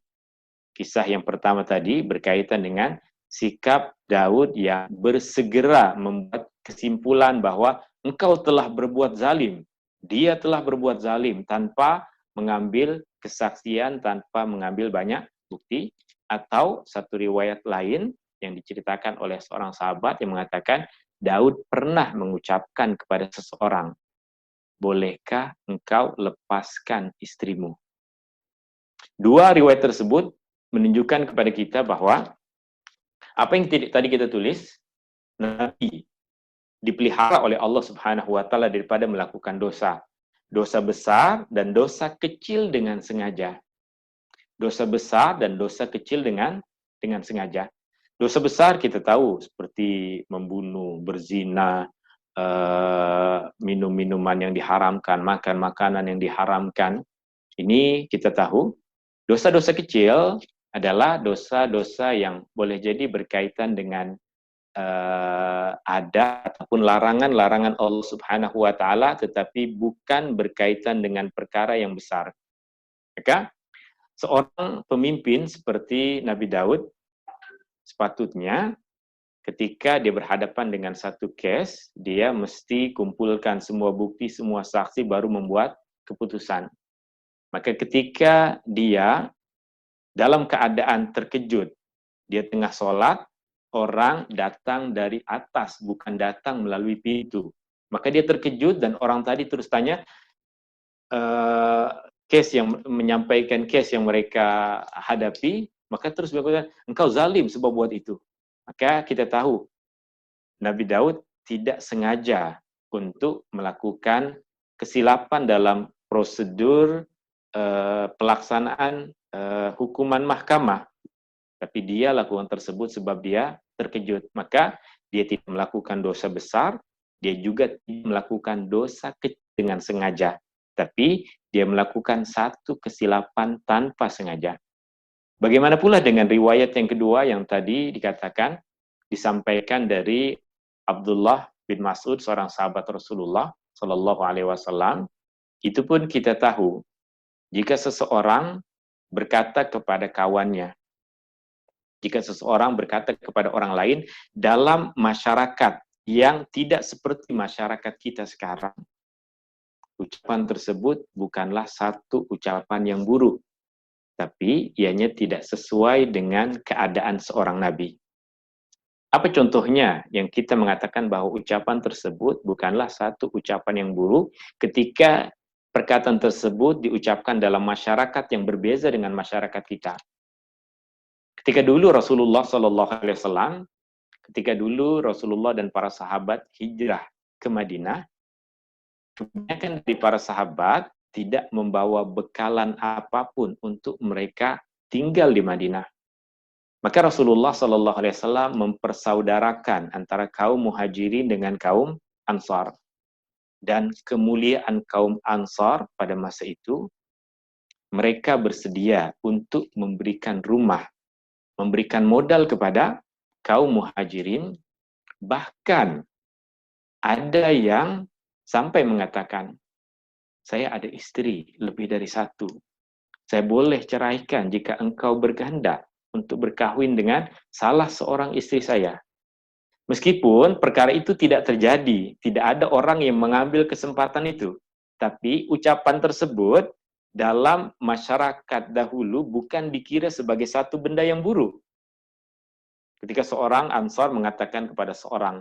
Kisah yang pertama tadi berkaitan dengan sikap Daud yang bersegera membuat kesimpulan bahwa engkau telah berbuat zalim. Dia telah berbuat zalim tanpa mengambil kesaksian, tanpa mengambil banyak bukti. Atau satu riwayat lain yang diceritakan oleh seorang sahabat yang mengatakan Daud pernah mengucapkan kepada seseorang, bolehkah engkau lepaskan istrimu? Dua riwayat tersebut menunjukkan kepada kita bahwa apa yang tadi kita tulis, Nabi dipelihara oleh Allah Subhanahu wa taala daripada melakukan dosa. Dosa besar dan dosa kecil dengan sengaja. Dosa besar dan dosa kecil dengan sengaja. Dosa besar kita tahu seperti membunuh, berzina, minum minuman yang diharamkan, makan makanan yang diharamkan. Ini kita tahu. Dosa-dosa kecil adalah dosa-dosa yang boleh jadi berkaitan dengan ada ataupun larangan-larangan Allah Subhanahu wa taala, tetapi bukan berkaitan dengan perkara yang besar. Maka seorang pemimpin seperti Nabi Daud sepatutnya ketika dia berhadapan dengan satu case, dia mesti kumpulkan semua bukti, semua saksi baru membuat keputusan. Maka ketika dia dalam keadaan terkejut, dia tengah sholat, orang datang dari atas, bukan datang melalui pintu. Maka dia terkejut dan orang tadi terus tanya, case yang menyampaikan case yang mereka hadapi, maka terus berkata, engkau zalim sebab buat itu. Maka kita tahu Nabi Daud tidak sengaja untuk melakukan kesilapan dalam prosedur pelaksanaan hukuman mahkamah, tapi dia lakukan tersebut sebab dia terkejut. Maka dia tidak melakukan dosa besar, dia juga tidak melakukan dosa kecil dengan sengaja, tapi dia melakukan satu kesilapan tanpa sengaja. Bagaimana pula dengan riwayat yang kedua yang tadi dikatakan, disampaikan dari Abdullah bin Mas'ud, seorang sahabat Rasulullah Shallallahu Alaihi Wasallam. Itu pun kita tahu, jika seseorang berkata kepada kawannya, jika seseorang berkata kepada orang lain dalam masyarakat yang tidak seperti masyarakat kita sekarang, ucapan tersebut bukanlah satu ucapan yang buruk, tapi ianya tidak sesuai dengan keadaan seorang nabi. Apa contohnya yang kita mengatakan bahwa ucapan tersebut bukanlah satu ucapan yang buruk ketika perkataan tersebut diucapkan dalam masyarakat yang berbeza dengan masyarakat kita? Ketika dulu Rasulullah SAW, ketika dulu Rasulullah dan para sahabat hijrah ke Madinah, kebanyakan dari para sahabat tidak membawa bekalan apapun untuk mereka tinggal di Madinah. Maka Rasulullah SAW mempersaudarakan antara kaum muhajirin dengan kaum ansar. Dan kemuliaan kaum ansar pada masa itu, mereka bersedia untuk memberikan rumah, memberikan modal kepada kaum muhajirin, bahkan ada yang sampai mengatakan, saya ada istri lebih dari satu. Saya boleh ceraikan jika engkau berkehendak untuk berkahwin dengan salah seorang istri saya. Meskipun perkara itu tidak terjadi, tidak ada orang yang mengambil kesempatan itu. Tapi ucapan tersebut dalam masyarakat dahulu bukan dikira sebagai satu benda yang buruk. Ketika seorang Ansar mengatakan kepada seorang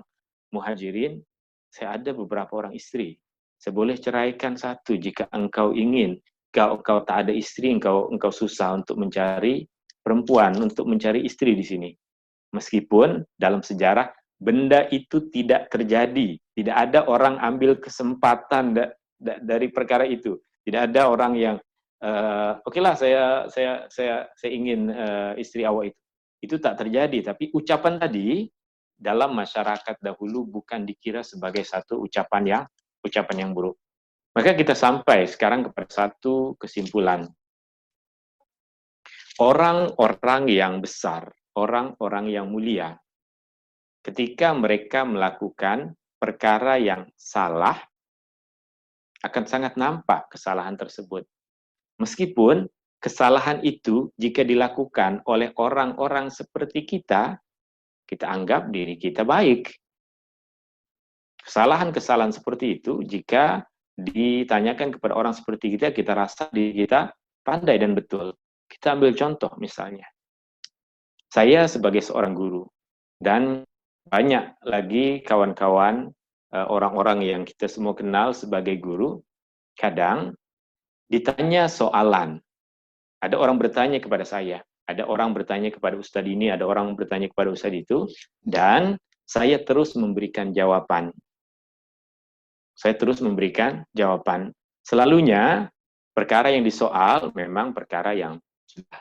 Muhajirin, saya ada beberapa orang istri. Saya boleh ceraikan satu jika engkau ingin. Engkau tak ada istri, engkau susah untuk mencari perempuan, untuk mencari istri di sini. Meskipun dalam sejarah benda itu tidak terjadi, tidak ada orang ambil kesempatan dari perkara itu. Tidak ada orang yang okelah saya ingin istri awak itu. Itu tak terjadi, tapi ucapan tadi dalam masyarakat dahulu bukan dikira sebagai satu ucapan yang buruk. Maka kita sampai sekarang kepada satu kesimpulan. Orang-orang yang besar, orang-orang yang mulia, ketika mereka melakukan perkara yang salah, akan sangat nampak kesalahan tersebut. Meskipun kesalahan itu jika dilakukan oleh orang-orang seperti kita anggap diri kita baik. Kesalahan-kesalahan seperti itu jika ditanyakan kepada orang seperti kita rasa diri kita pandai dan betul. Kita ambil contoh misalnya. Saya sebagai seorang guru dan banyak lagi kawan-kawan orang-orang yang kita semua kenal sebagai guru, kadang ditanya soalan. Ada orang bertanya kepada saya, ada orang bertanya kepada ustadz ini, ada orang bertanya kepada ustadz itu, dan saya terus memberikan jawaban. Saya terus memberikan jawaban. Selalunya perkara yang disoal memang perkara yang sudah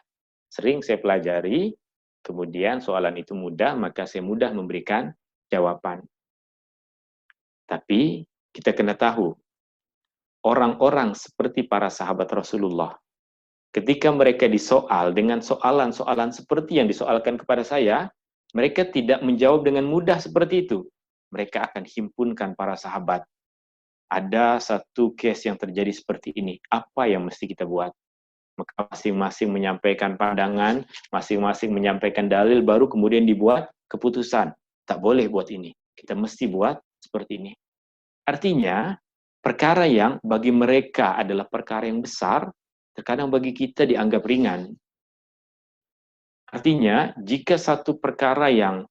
sering saya pelajari, kemudian soalan itu mudah, maka saya mudah memberikan jawaban. Tapi kita kena tahu, orang-orang seperti para sahabat Rasulullah, ketika mereka disoal dengan soalan-soalan seperti yang disoalkan kepada saya, mereka tidak menjawab dengan mudah seperti itu. Mereka akan himpunkan para sahabat. Ada satu case yang terjadi seperti ini. Apa yang mesti kita buat? Maka masing-masing menyampaikan pandangan, masing-masing menyampaikan dalil, baru kemudian dibuat keputusan. Tak boleh buat ini. Kita mesti buat seperti ini. Artinya, perkara yang bagi mereka adalah perkara yang besar, terkadang bagi kita dianggap ringan. Artinya, jika satu perkara yang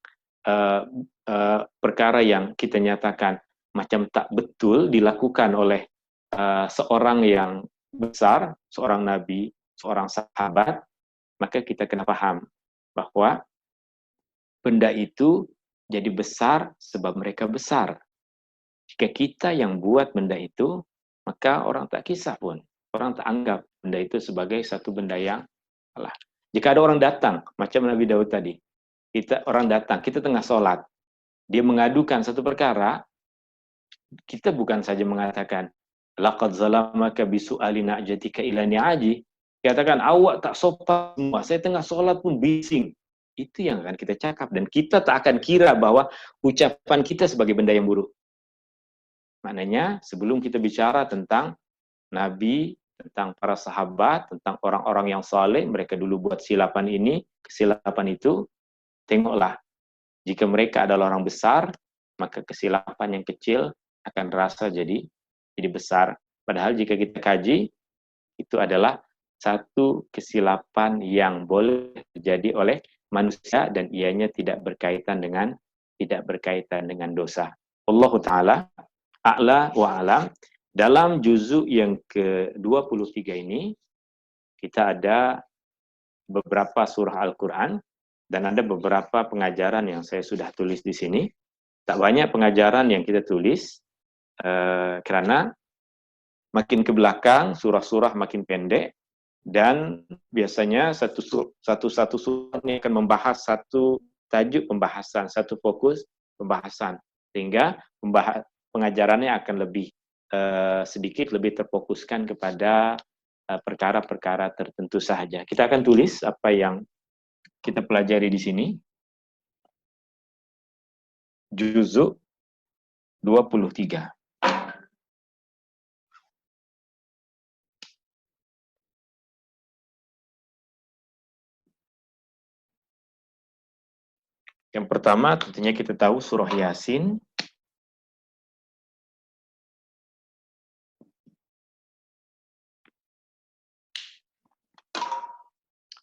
perkara yang kita nyatakan macam tak betul dilakukan oleh seorang yang besar, seorang nabi, seorang sahabat, maka kita kena paham bahwa benda itu jadi besar sebab mereka besar. Jika kita yang buat benda itu, maka orang tak kisah pun. Orang tak anggap benda itu sebagai satu benda yang salah. Jika ada orang datang, macam Nabi Daud tadi, orang datang, kita tengah sholat, dia mengadukan satu perkara, kita bukan saja mengatakan, laqad zalamaka bisu'ali na'jatika ila ni'aji, katakan, awak tak sopan semua, saya tengah sholat pun bising. Itu yang akan kita cakap, dan kita tak akan kira bahwa ucapan kita sebagai benda yang buruk. Maknanya, sebelum kita bicara tentang Nabi, tentang para sahabat, tentang orang-orang yang saleh, mereka dulu buat silapan ini, kesilapan itu, tengoklah, jika mereka adalah orang besar, maka kesilapan yang kecil akan terasa jadi besar. Padahal jika kita kaji, itu adalah satu kesilapan yang boleh terjadi oleh manusia dan ianya tidak berkaitan dengan dosa. Allah Ta'ala a'la wa alam. Dalam juzuk yang ke-23 ini, kita ada beberapa surah Al-Quran, dan ada beberapa pengajaran yang saya sudah tulis di sini. Tak banyak pengajaran yang kita tulis, karena makin ke belakang, surah-surah makin pendek, dan biasanya satu surah ini akan membahas satu tajuk pembahasan, satu fokus pembahasan, sehingga pengajarannya akan lebih sedikit lebih terfokuskan kepada perkara-perkara tertentu saja. Kita akan tulis apa yang kita pelajari di sini. Juzuk 23. Yang pertama tentunya kita tahu surah Yasin.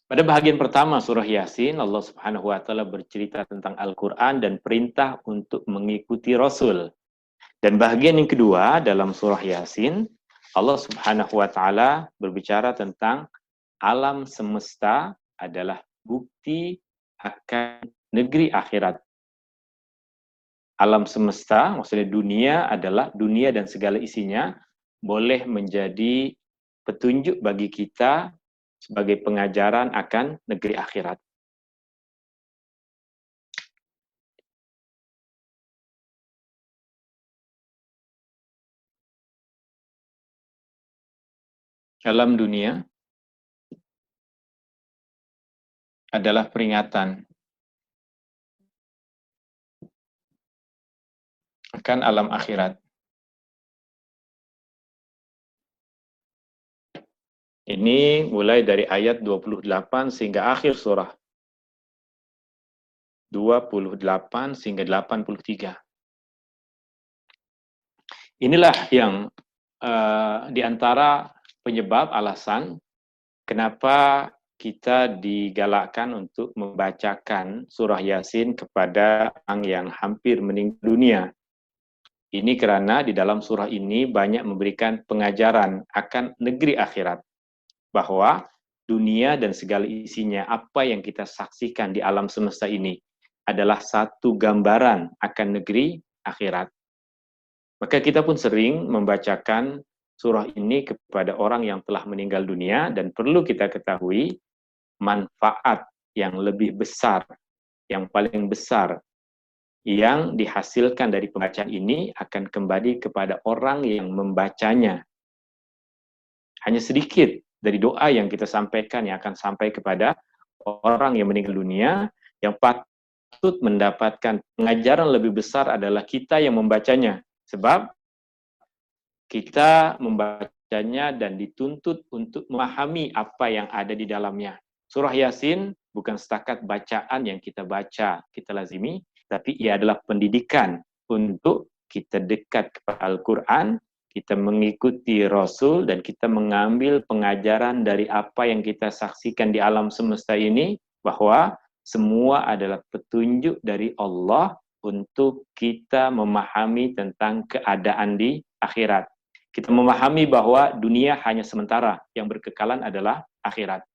Pada bahagian pertama surah Yasin, Allah Subhanahu wa taala bercerita tentang Al-Qur'an dan perintah untuk mengikuti Rasul. Dan bahagian yang kedua dalam surah Yasin, Allah Subhanahu wa taala berbicara tentang alam semesta adalah bukti akan negeri akhirat. Alam semesta, maksudnya dunia, adalah dunia dan segala isinya boleh menjadi petunjuk bagi kita sebagai pengajaran akan negeri akhirat. Alam dunia adalah peringatan akan alam akhirat. Ini mulai dari ayat 28 sehingga akhir surah 28 sehingga 83. Inilah yang di antara penyebab alasan kenapa kita digalakkan untuk membacakan surah Yasin kepada orang yang hampir meninggal dunia. Ini karena di dalam surah ini banyak memberikan pengajaran akan negeri akhirat. Bahwa dunia dan segala isinya, apa yang kita saksikan di alam semesta ini, adalah satu gambaran akan negeri akhirat. Maka kita pun sering membacakan surah ini kepada orang yang telah meninggal dunia, dan perlu kita ketahui manfaat yang lebih besar, yang paling besar, yang dihasilkan dari pembacaan ini akan kembali kepada orang yang membacanya. Hanya sedikit dari doa yang kita sampaikan yang akan sampai kepada orang yang meninggal dunia, yang patut mendapatkan pengajaran lebih besar adalah kita yang membacanya. Sebab kita membacanya dan dituntut untuk memahami apa yang ada di dalamnya. Surah Yasin bukan setakat bacaan yang kita baca, kita lazimi, tapi ia adalah pendidikan untuk kita dekat kepada Al-Quran, kita mengikuti Rasul, dan kita mengambil pengajaran dari apa yang kita saksikan di alam semesta ini, bahwa semua adalah petunjuk dari Allah untuk kita memahami tentang keadaan di akhirat. Kita memahami bahwa dunia hanya sementara, yang berkekalan adalah akhirat.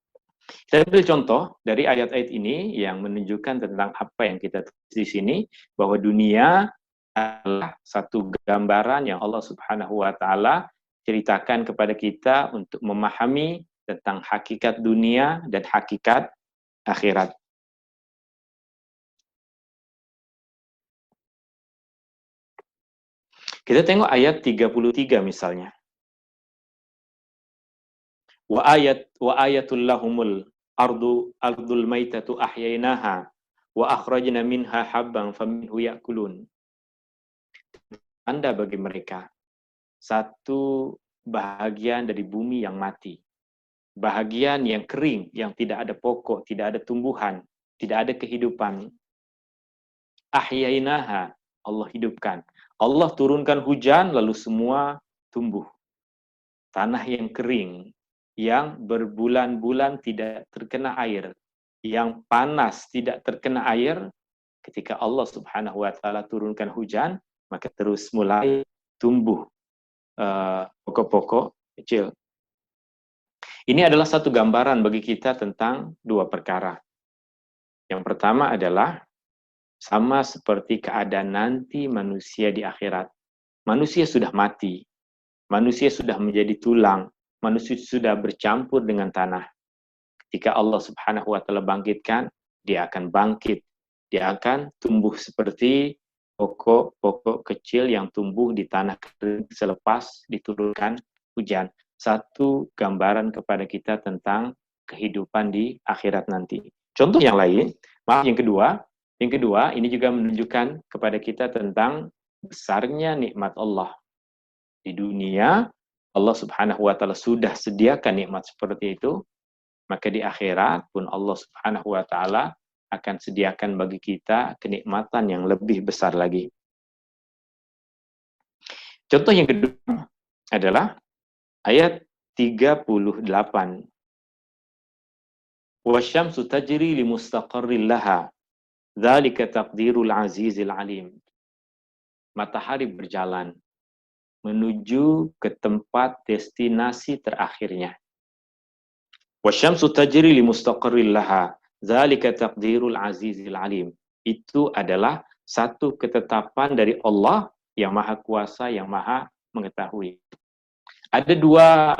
Kita ambil contoh dari ayat-ayat ini yang menunjukkan tentang apa yang kita tulis di sini, bahwa dunia adalah satu gambaran yang Allah Subhanahu wa taala ceritakan kepada kita untuk memahami tentang hakikat dunia dan hakikat akhirat. Kita tengok ayat 33 misalnya. Wa ayatul lahumul ardul maitatu ahyainaha wa akhrajna minha habban faminhu ya'kulun. Anda bagi mereka satu bahagian dari bumi yang mati. Bahagian yang kering, yang tidak ada pokok, tidak ada tumbuhan, tidak ada kehidupan. Ahyainaha, Allah hidupkan. Allah turunkan hujan, lalu semua tumbuh. Tanah yang kering, yang berbulan-bulan tidak terkena air, yang panas tidak terkena air, ketika Allah Subhanahu wa taala turunkan hujan, maka terus mulai tumbuh pokok-pokok kecil. Ini adalah satu gambaran bagi kita tentang dua perkara. Yang pertama adalah sama seperti keadaan nanti manusia di akhirat. Manusia sudah mati, manusia sudah menjadi tulang, manusia sudah bercampur dengan tanah. Ketika Allah Subhanahu wa taala bangkitkan, dia akan bangkit. Dia akan tumbuh seperti pokok-pokok kecil yang tumbuh di tanah kering selepas diturunkan hujan. Satu gambaran kepada kita tentang kehidupan di akhirat nanti. Contoh yang lain, yang kedua, ini juga menunjukkan kepada kita tentang besarnya nikmat Allah. Di dunia, Allah Subhanahu wa taala sudah sediakan nikmat seperti itu, maka di akhirat pun Allah Subhanahu wa taala akan sediakan bagi kita kenikmatan yang lebih besar lagi. Contoh yang kedua adalah ayat 38. Wasyamsu tajri limustaqarril laha. Dzalika taqdirul azizil alim. Matahari berjalan menuju ke tempat destinasi terakhirnya. Wasyamsu tajri limustaqarril laha. Dzalika taqdirul azizil alim. Itu adalah satu ketetapan dari Allah yang Maha Kuasa, yang Maha Mengetahui. Ada dua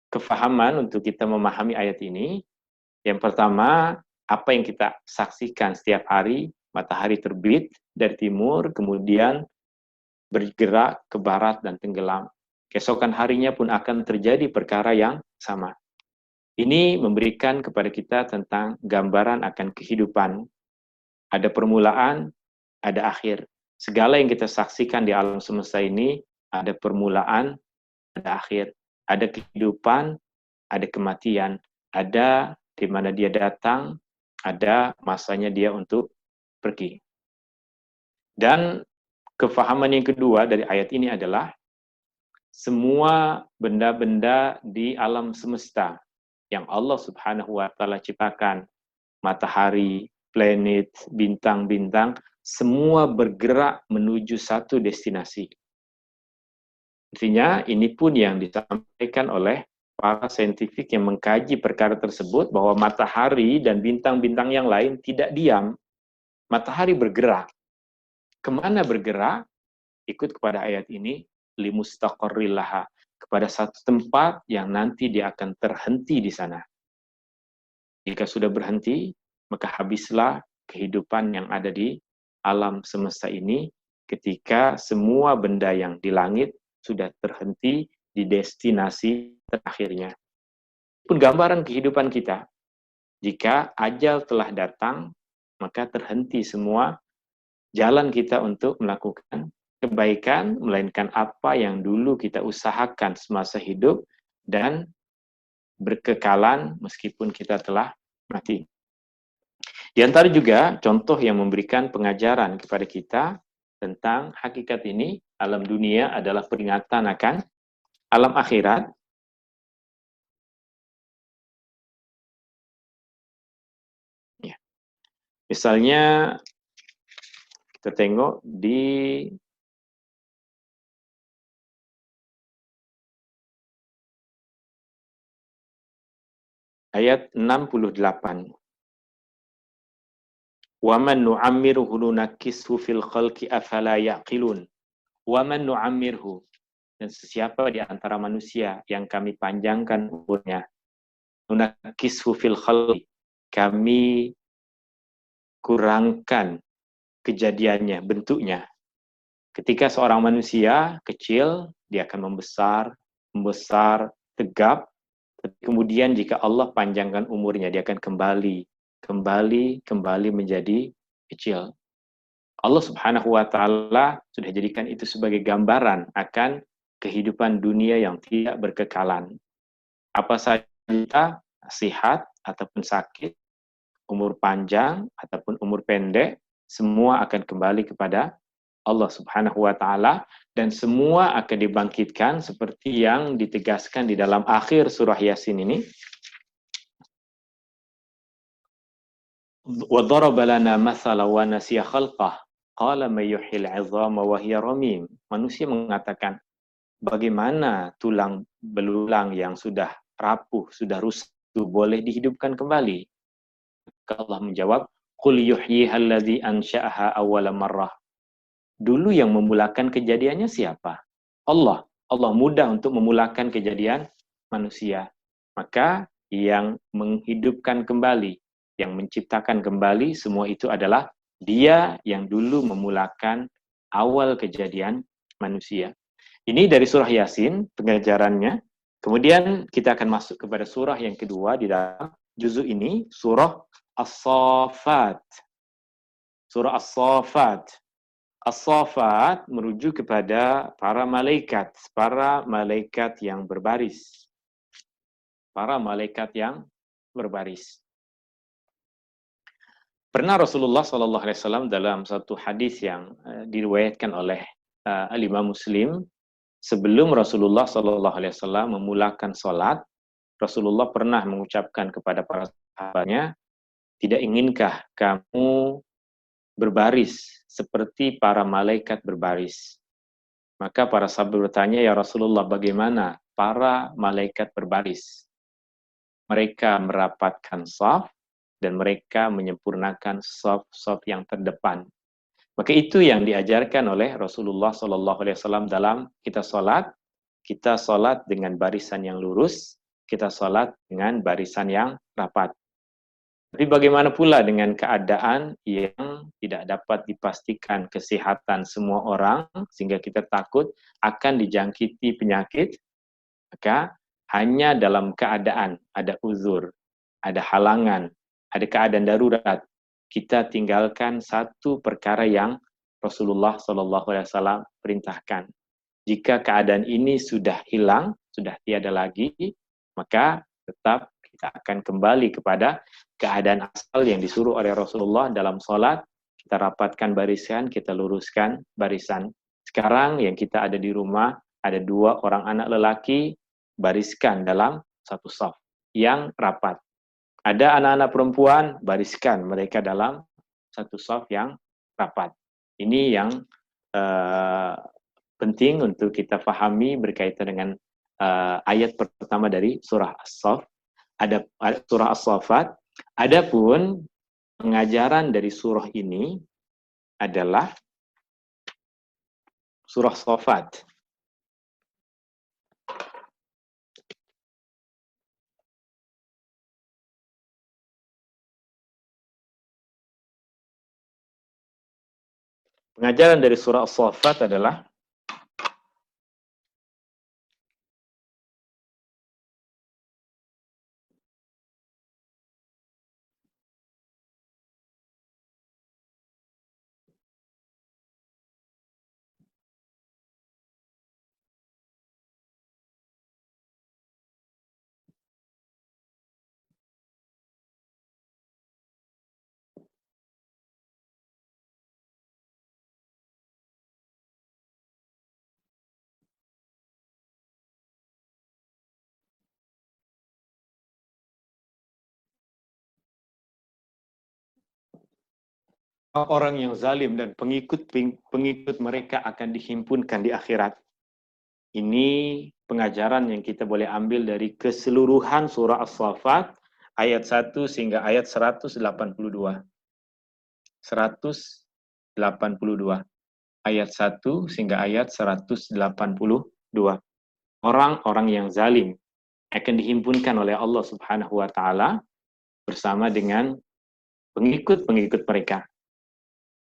kefahaman untuk kita memahami ayat ini. Yang pertama, apa yang kita saksikan setiap hari, matahari terbit dari timur, kemudian bergerak ke barat dan tenggelam. Keesokan harinya pun akan terjadi perkara yang sama. Ini memberikan kepada kita tentang gambaran akan kehidupan. Ada permulaan, ada akhir. Segala yang kita saksikan di alam semesta ini, ada permulaan, ada akhir. Ada kehidupan, ada kematian. Ada di mana dia datang, ada masanya dia untuk pergi. Dan kefahaman yang kedua dari ayat ini adalah semua benda-benda di alam semesta yang Allah Subhanahu wa taala ciptakan, matahari, planet, bintang-bintang, semua bergerak menuju satu destinasi. Artinya, ini pun yang disampaikan oleh para saintifik yang mengkaji perkara tersebut, bahwa matahari dan bintang-bintang yang lain tidak diam. Matahari bergerak. Kemana bergerak? Ikut kepada ayat ini, limustaqarrillaha, kepada satu tempat yang nanti dia akan terhenti di sana. Jika sudah berhenti, maka habislah kehidupan yang ada di alam semesta ini, ketika semua benda yang di langit sudah terhenti di destinasi terakhirnya. Pun gambaran kehidupan kita. Jika ajal telah datang, maka terhenti semua jalan kita untuk melakukan kebaikan, melainkan apa yang dulu kita usahakan semasa hidup dan berkekalan meskipun kita telah mati. Di antara juga contoh yang memberikan pengajaran kepada kita tentang hakikat ini, alam dunia adalah peringatan akan alam akhirat. Ya. Misalnya kita tengok di ayat 68. Wa man nu'ammirhu nunakkishu fil khalqi afala yaqilun. Wa man nu'ammirhu, dan sesiapa di antara manusia yang kami panjangkan umurnya, nunakkishu fil khalqi, kami kurangkan kejadiannya, bentuknya. Ketika seorang manusia kecil, dia akan membesar, membesar, tegap. Kemudian jika Allah panjangkan umurnya, dia akan kembali menjadi kecil. Allah Subhanahu wa taala sudah jadikan itu sebagai gambaran akan kehidupan dunia yang tidak berkekalan. Apa saja kita sehat ataupun sakit, umur panjang ataupun umur pendek, semua akan kembali kepada Allah Subhanahu wa taala, dan semua akan dibangkitkan seperti yang ditegaskan di dalam akhir surah Yasin ini. Wa daraba lana mathala wa nasiya khalqah qala may yuhyil 'idhama wa hiya ramim. Manusia mengatakan, bagaimana tulang belulang yang sudah rapuh, sudah rusak boleh dihidupkan kembali? Allah menjawab, qul yuhyiha alladzi ansha'aha awwala marrah. Dulu yang memulakan kejadiannya siapa? Allah. Allah mudah untuk memulakan kejadian manusia. Maka yang menghidupkan kembali, yang menciptakan kembali, semua itu adalah Dia yang dulu memulakan awal kejadian manusia. Ini dari surah Yasin, pengajarannya. Kemudian kita akan masuk kepada surah yang kedua di dalam juzuk ini, surah As-Saffat. Surah As-Saffat. As-Saffat merujuk kepada para malaikat yang berbaris. Para malaikat yang berbaris. Pernah Rasulullah SAW dalam satu hadis yang diriwayatkan oleh Al-Imam Muslim, sebelum Rasulullah SAW memulakan sholat, Rasulullah pernah mengucapkan kepada para sahabatnya, tidak inginkah kamu berbaris seperti para malaikat berbaris? Maka para sahabat bertanya, ya Rasulullah, bagaimana para malaikat berbaris? Mereka merapatkan shaf dan mereka menyempurnakan shaf-shaf yang terdepan. Maka itu yang diajarkan oleh Rasulullah SAW dalam kita sholat dengan barisan yang lurus, kita sholat dengan barisan yang rapat. Tapi bagaimana pula dengan keadaan yang tidak dapat dipastikan kesehatan semua orang, sehingga kita takut akan dijangkiti penyakit, maka hanya dalam keadaan ada uzur, ada halangan, ada keadaan darurat, kita tinggalkan satu perkara yang Rasulullah SAW perintahkan. Jika keadaan ini sudah hilang, sudah tiada lagi, maka tetap kita akan kembali kepada keadaan asal yang disuruh oleh Rasulullah dalam sholat. Kita rapatkan barisan, kita luruskan barisan. Sekarang yang kita ada di rumah, ada 2 orang anak lelaki, bariskan dalam satu shaf yang rapat. Ada anak-anak perempuan, bariskan mereka dalam satu shaf yang rapat. Ini yang penting untuk kita pahami berkaitan dengan ayat pertama dari surah As-Saff. Ada surah As-Saffat. Adapun pengajaran dari surah ini adalah surah Saffat. Pengajaran dari surah As-Saffat adalah orang yang zalim dan pengikut mereka akan dihimpunkan di akhirat. Ini pengajaran yang kita boleh ambil dari keseluruhan surah As-Saffat ayat 1 sehingga ayat 182. 182. Ayat 1 sehingga ayat 182. Orang-orang yang zalim akan dihimpunkan oleh Allah Subhanahu wa taala bersama dengan pengikut-pengikut mereka.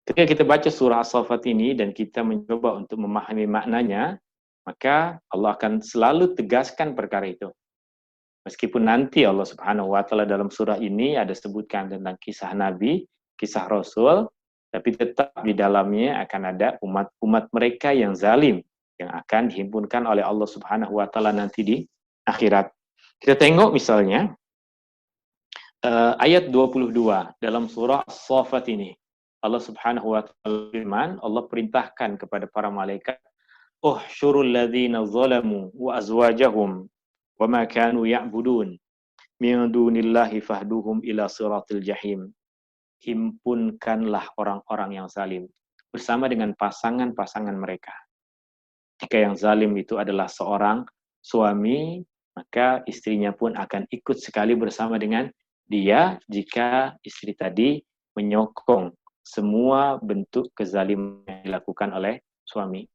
Ketika kita baca surah As-Saffat ini dan kita mencoba untuk memahami maknanya, maka Allah akan selalu tegaskan perkara itu. Meskipun nanti Allah Subhanahu wa taala dalam surah ini ada sebutkan tentang kisah Nabi, kisah Rasul, tapi tetap di dalamnya akan ada umat mereka yang zalim yang akan dihimpunkan oleh Allah Subhanahu wa taala nanti di akhirat. Kita tengok misalnya ayat 22 dalam surah As-Saffat ini. Allah Subhanahu wa taala firman, Allah perintahkan kepada para malaikat, "Uhsyurul ladzina zalamu wa azwajahum wa ma kanu ya'budun min dunillahi fahduhum ila siratil jahim." Himpunkanlah orang-orang yang zalim bersama dengan pasangan-pasangan mereka. Jika yang zalim itu adalah seorang suami, maka istrinya pun akan ikut sekali bersama dengan dia jika istri tadi menyokong semua bentuk kezaliman yang dilakukan oleh suami.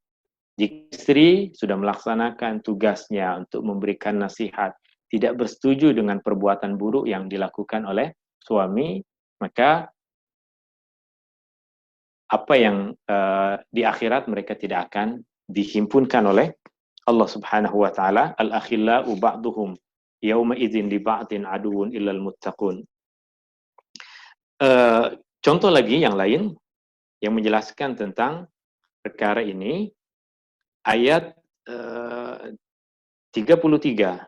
Jika istri sudah melaksanakan tugasnya untuk memberikan nasihat, tidak bersetuju dengan perbuatan buruk yang dilakukan oleh suami, maka apa yang di akhirat mereka tidak akan dihimpunkan oleh Allah Subhanahu wa taala. Al-akhillau ba'duhum yauma idzin li ba'din aduwwun illal muttaqun. Contoh lagi yang lain yang menjelaskan tentang perkara ini, ayat 33.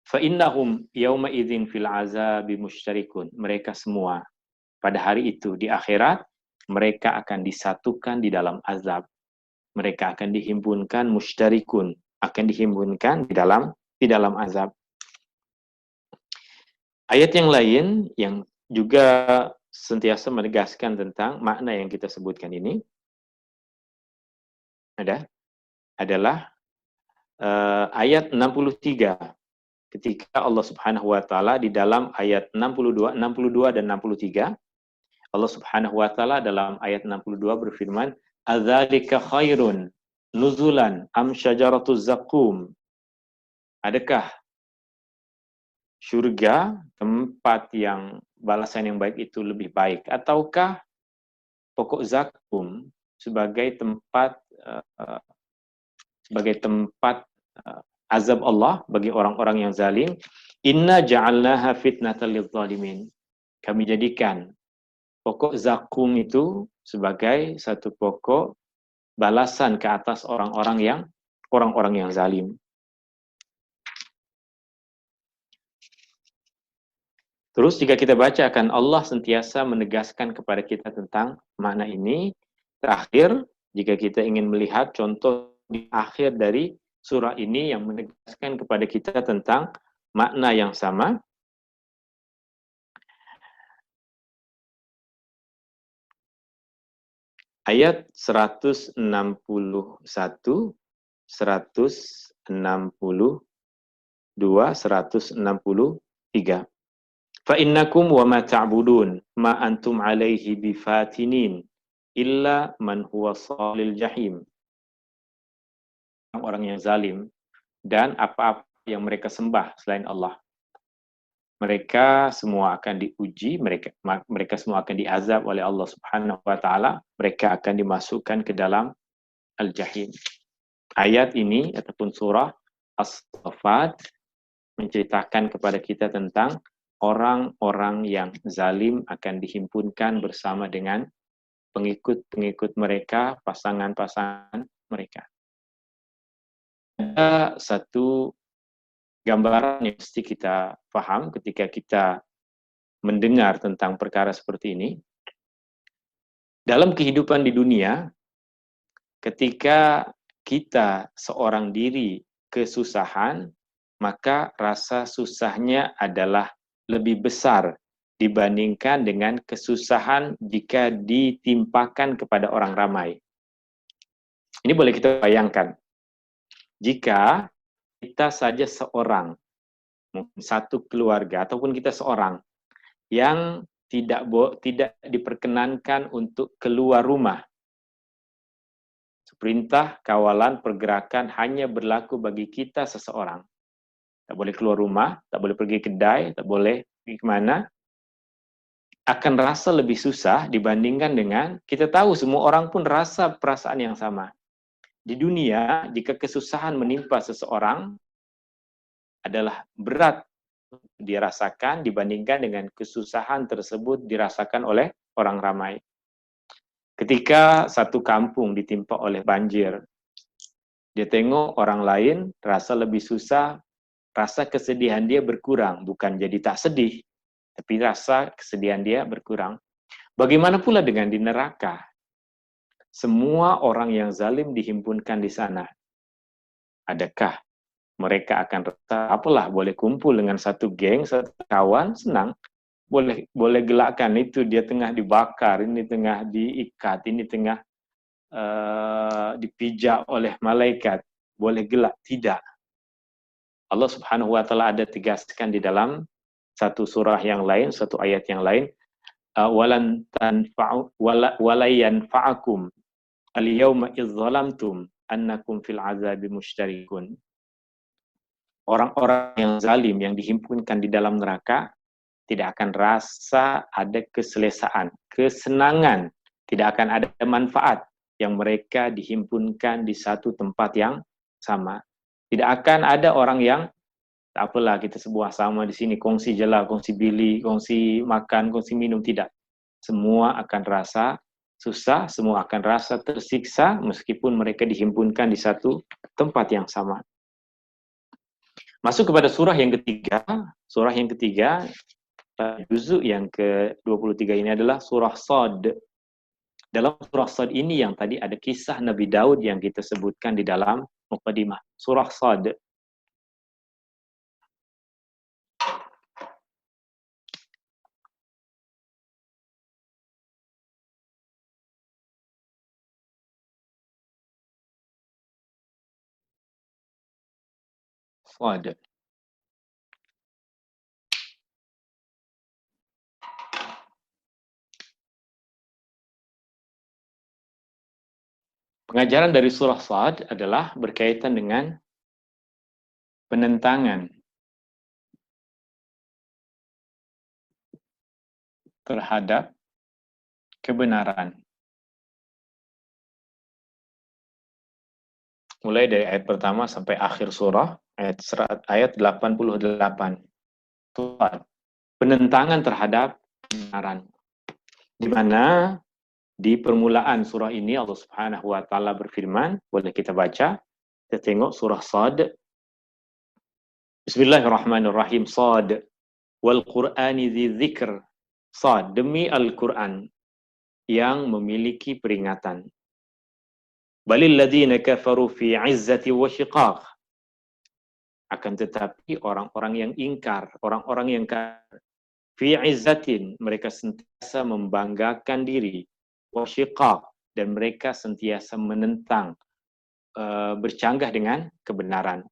Fa innahum yauma idzin fil azabi musytarikun. Mereka semua pada hari itu di akhirat mereka akan disatukan di dalam azab. Mereka akan dihimpunkan musytarikun, akan dihimpunkan di dalam azab. Ayat yang lain yang juga sentiasa menegaskan tentang makna yang kita sebutkan ini adalah ayat 63. Ketika Allah Subhanahu wa taala di dalam ayat 62 dan 63, Allah Subhanahu wa taala dalam ayat 62 berfirman, "Adzalika khairun nuzulan am syajaratuz zaqqum?" Adakah surga tempat yang balasan yang baik itu lebih baik ataukah pokok zakum sebagai tempat azab Allah bagi orang-orang yang zalim? Inna ja'alnaha fitnatan lidh-dhalimin. Kami jadikan pokok zakum itu sebagai satu pokok balasan ke atas orang-orang yang zalim. Terus jika kita baca akan Allah sentiasa menegaskan kepada kita tentang makna ini. Terakhir, jika kita ingin melihat contoh di akhir dari surah ini yang menegaskan kepada kita tentang makna yang sama, ayat 161, 162, 163. Fa innakum wa ma ta'budun ma antum alaihi bifatinin illa man huwa salil jahim. Orang yang zalim dan apa-apa yang mereka sembah selain Allah, mereka semua akan diuji, mereka semua akan diazab oleh Allah Subhanahu wa taala, mereka akan dimasukkan ke dalam al-jahim. Ayat ini ataupun surah As-Saffat menceritakan kepada kita tentang orang-orang yang zalim akan dihimpunkan bersama dengan pengikut-pengikut mereka, pasangan-pasangan mereka. Ada satu gambaran yang mesti kita paham ketika kita mendengar tentang perkara seperti ini. Dalam kehidupan di dunia, ketika kita seorang diri kesusahan, maka rasa susahnya adalah lebih besar dibandingkan dengan kesusahan jika ditimpakan kepada orang ramai. Ini boleh kita bayangkan. Jika kita saja seorang, mungkin satu keluarga, ataupun kita seorang yang tidak diperkenankan untuk keluar rumah. Perintah kawalan pergerakan hanya berlaku bagi kita seseorang. Tak boleh keluar rumah, tak boleh pergi kedai, tak boleh pergi kemana. Akan rasa lebih susah dibandingkan dengan kita tahu semua orang pun rasa perasaan yang sama. Di dunia, jika kesusahan menimpa seseorang adalah berat dirasakan dibandingkan dengan kesusahan tersebut dirasakan oleh orang ramai. Ketika satu kampung ditimpa oleh banjir, dia tengok orang lain rasa lebih susah, rasa kesedihan dia berkurang, bukan jadi tak sedih, tapi rasa kesedihan dia berkurang. Bagaimana pula dengan di neraka? Semua orang yang zalim dihimpunkan di sana. Adakah mereka akan rasa, apalah, boleh kumpul dengan satu geng, satu kawan, senang. Boleh gelakkan, itu dia tengah dibakar, ini tengah diikat, ini tengah dipijak oleh malaikat. Boleh gelak? Tidak. Allah Subhanahu wa taala ada tegaskan di dalam satu surah yang lain, satu ayat yang lain, walan tanfa'u walayan fa'akum al-yauma idz zalamtum annakum fil azabi musytarikun. Orang-orang yang zalim yang dihimpunkan di dalam neraka tidak akan rasa ada keselesaan, kesenangan, tidak akan ada manfaat yang mereka dihimpunkan di satu tempat yang sama. Tidak akan ada orang yang tak apalah kita sebuah sama di sini, kongsi jelah, kongsi bili, kongsi makan, kongsi minum, tidak. Semua akan rasa susah, semua akan rasa tersiksa meskipun mereka dihimpunkan di satu tempat yang sama. Masuk kepada surah yang ketiga. Surah yang ketiga, juzuk yang ke-23 ini adalah surah Shad. Dalam surah Shad ini yang tadi ada kisah Nabi Daud yang kita sebutkan di dalam muqaddimah. Surah Shad. Shad. Pengajaran dari surah Shad adalah berkaitan dengan penentangan terhadap kebenaran. Mulai dari ayat pertama sampai akhir surah, ayat 88. Penentangan terhadap kebenaran. Di mana di permulaan surah ini Allah Subhanahu wa taala berfirman, boleh kita baca, kita tengok surah Shad. Bismillahirrahmanirrahim. Shad wal Qur'ani dzi dzikr. Shad, demi Al-Qur'an yang memiliki peringatan. Balil ladzina kafaru fi 'izzati wa syiqaq. Akan tetapi orang-orang yang ingkar, orang-orang yang kafir, fi 'izzatin, mereka sentiasa membanggakan diri, wa syiqaq, dan mereka sentiasa menentang, bercanggah dengan kebenaran.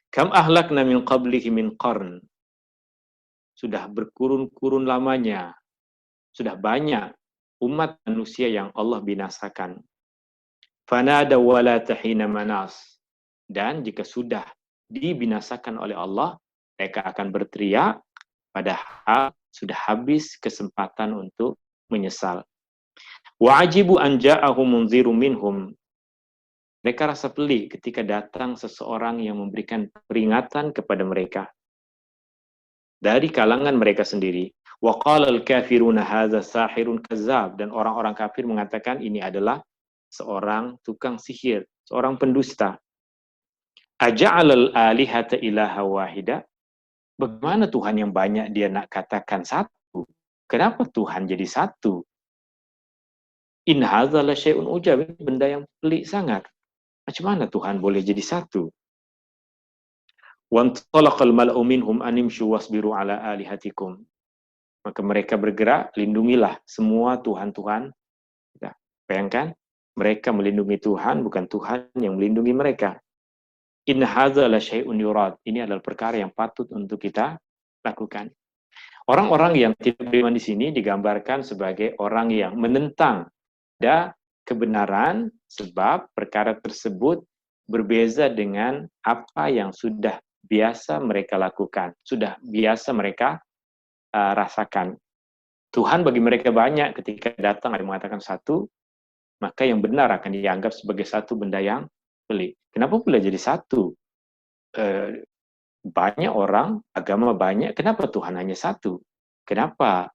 Kam ahlakna min qablihi min qarn. Sudah berkurun-kurun lamanya, sudah banyak umat manusia yang Allah binasakan. Fanada wala tahina manas. Dan jika sudah dibinasakan oleh Allah, mereka akan berteriak padahal sudah habis kesempatan untuk menyesal. Wa ajibu an ja'ahum munzirum minhum. Mereka rasa pelik ketika datang seseorang yang memberikan peringatan kepada mereka dari kalangan mereka sendiri. Wa qala al-kafiruna hadza sahirun kazzab, dan orang-orang kafir mengatakan ini adalah seorang tukang sihir, seorang pendusta. Aja'alal alihata ilaha wahida. Bagaimana Tuhan yang banyak dia nak katakan satu? Kenapa Tuhan jadi satu? In hadza la syai'un ujab, benda yang pelik sangat. Macam mana Tuhan boleh jadi satu? Wa talaqal mala'u minhum animshu wasbiru ala alihatikum. Maka mereka bergerak, lindungilah semua Tuhan-Tuhan. Ya, bayangkan, mereka melindungi Tuhan, bukan Tuhan yang melindungi mereka. In hadza la syai'un yurad. Ini adalah perkara yang patut untuk kita lakukan. Orang-orang yang tidak beriman di sini digambarkan sebagai orang yang menentang ada kebenaran sebab perkara tersebut berbeza dengan apa yang sudah biasa mereka lakukan, sudah biasa mereka rasakan. Tuhan bagi mereka banyak, ketika datang ada mengatakan satu, maka yang benar akan dianggap sebagai satu benda yang pelik. Kenapa pula jadi satu? Banyak orang, agama banyak, kenapa Tuhan hanya satu? Kenapa?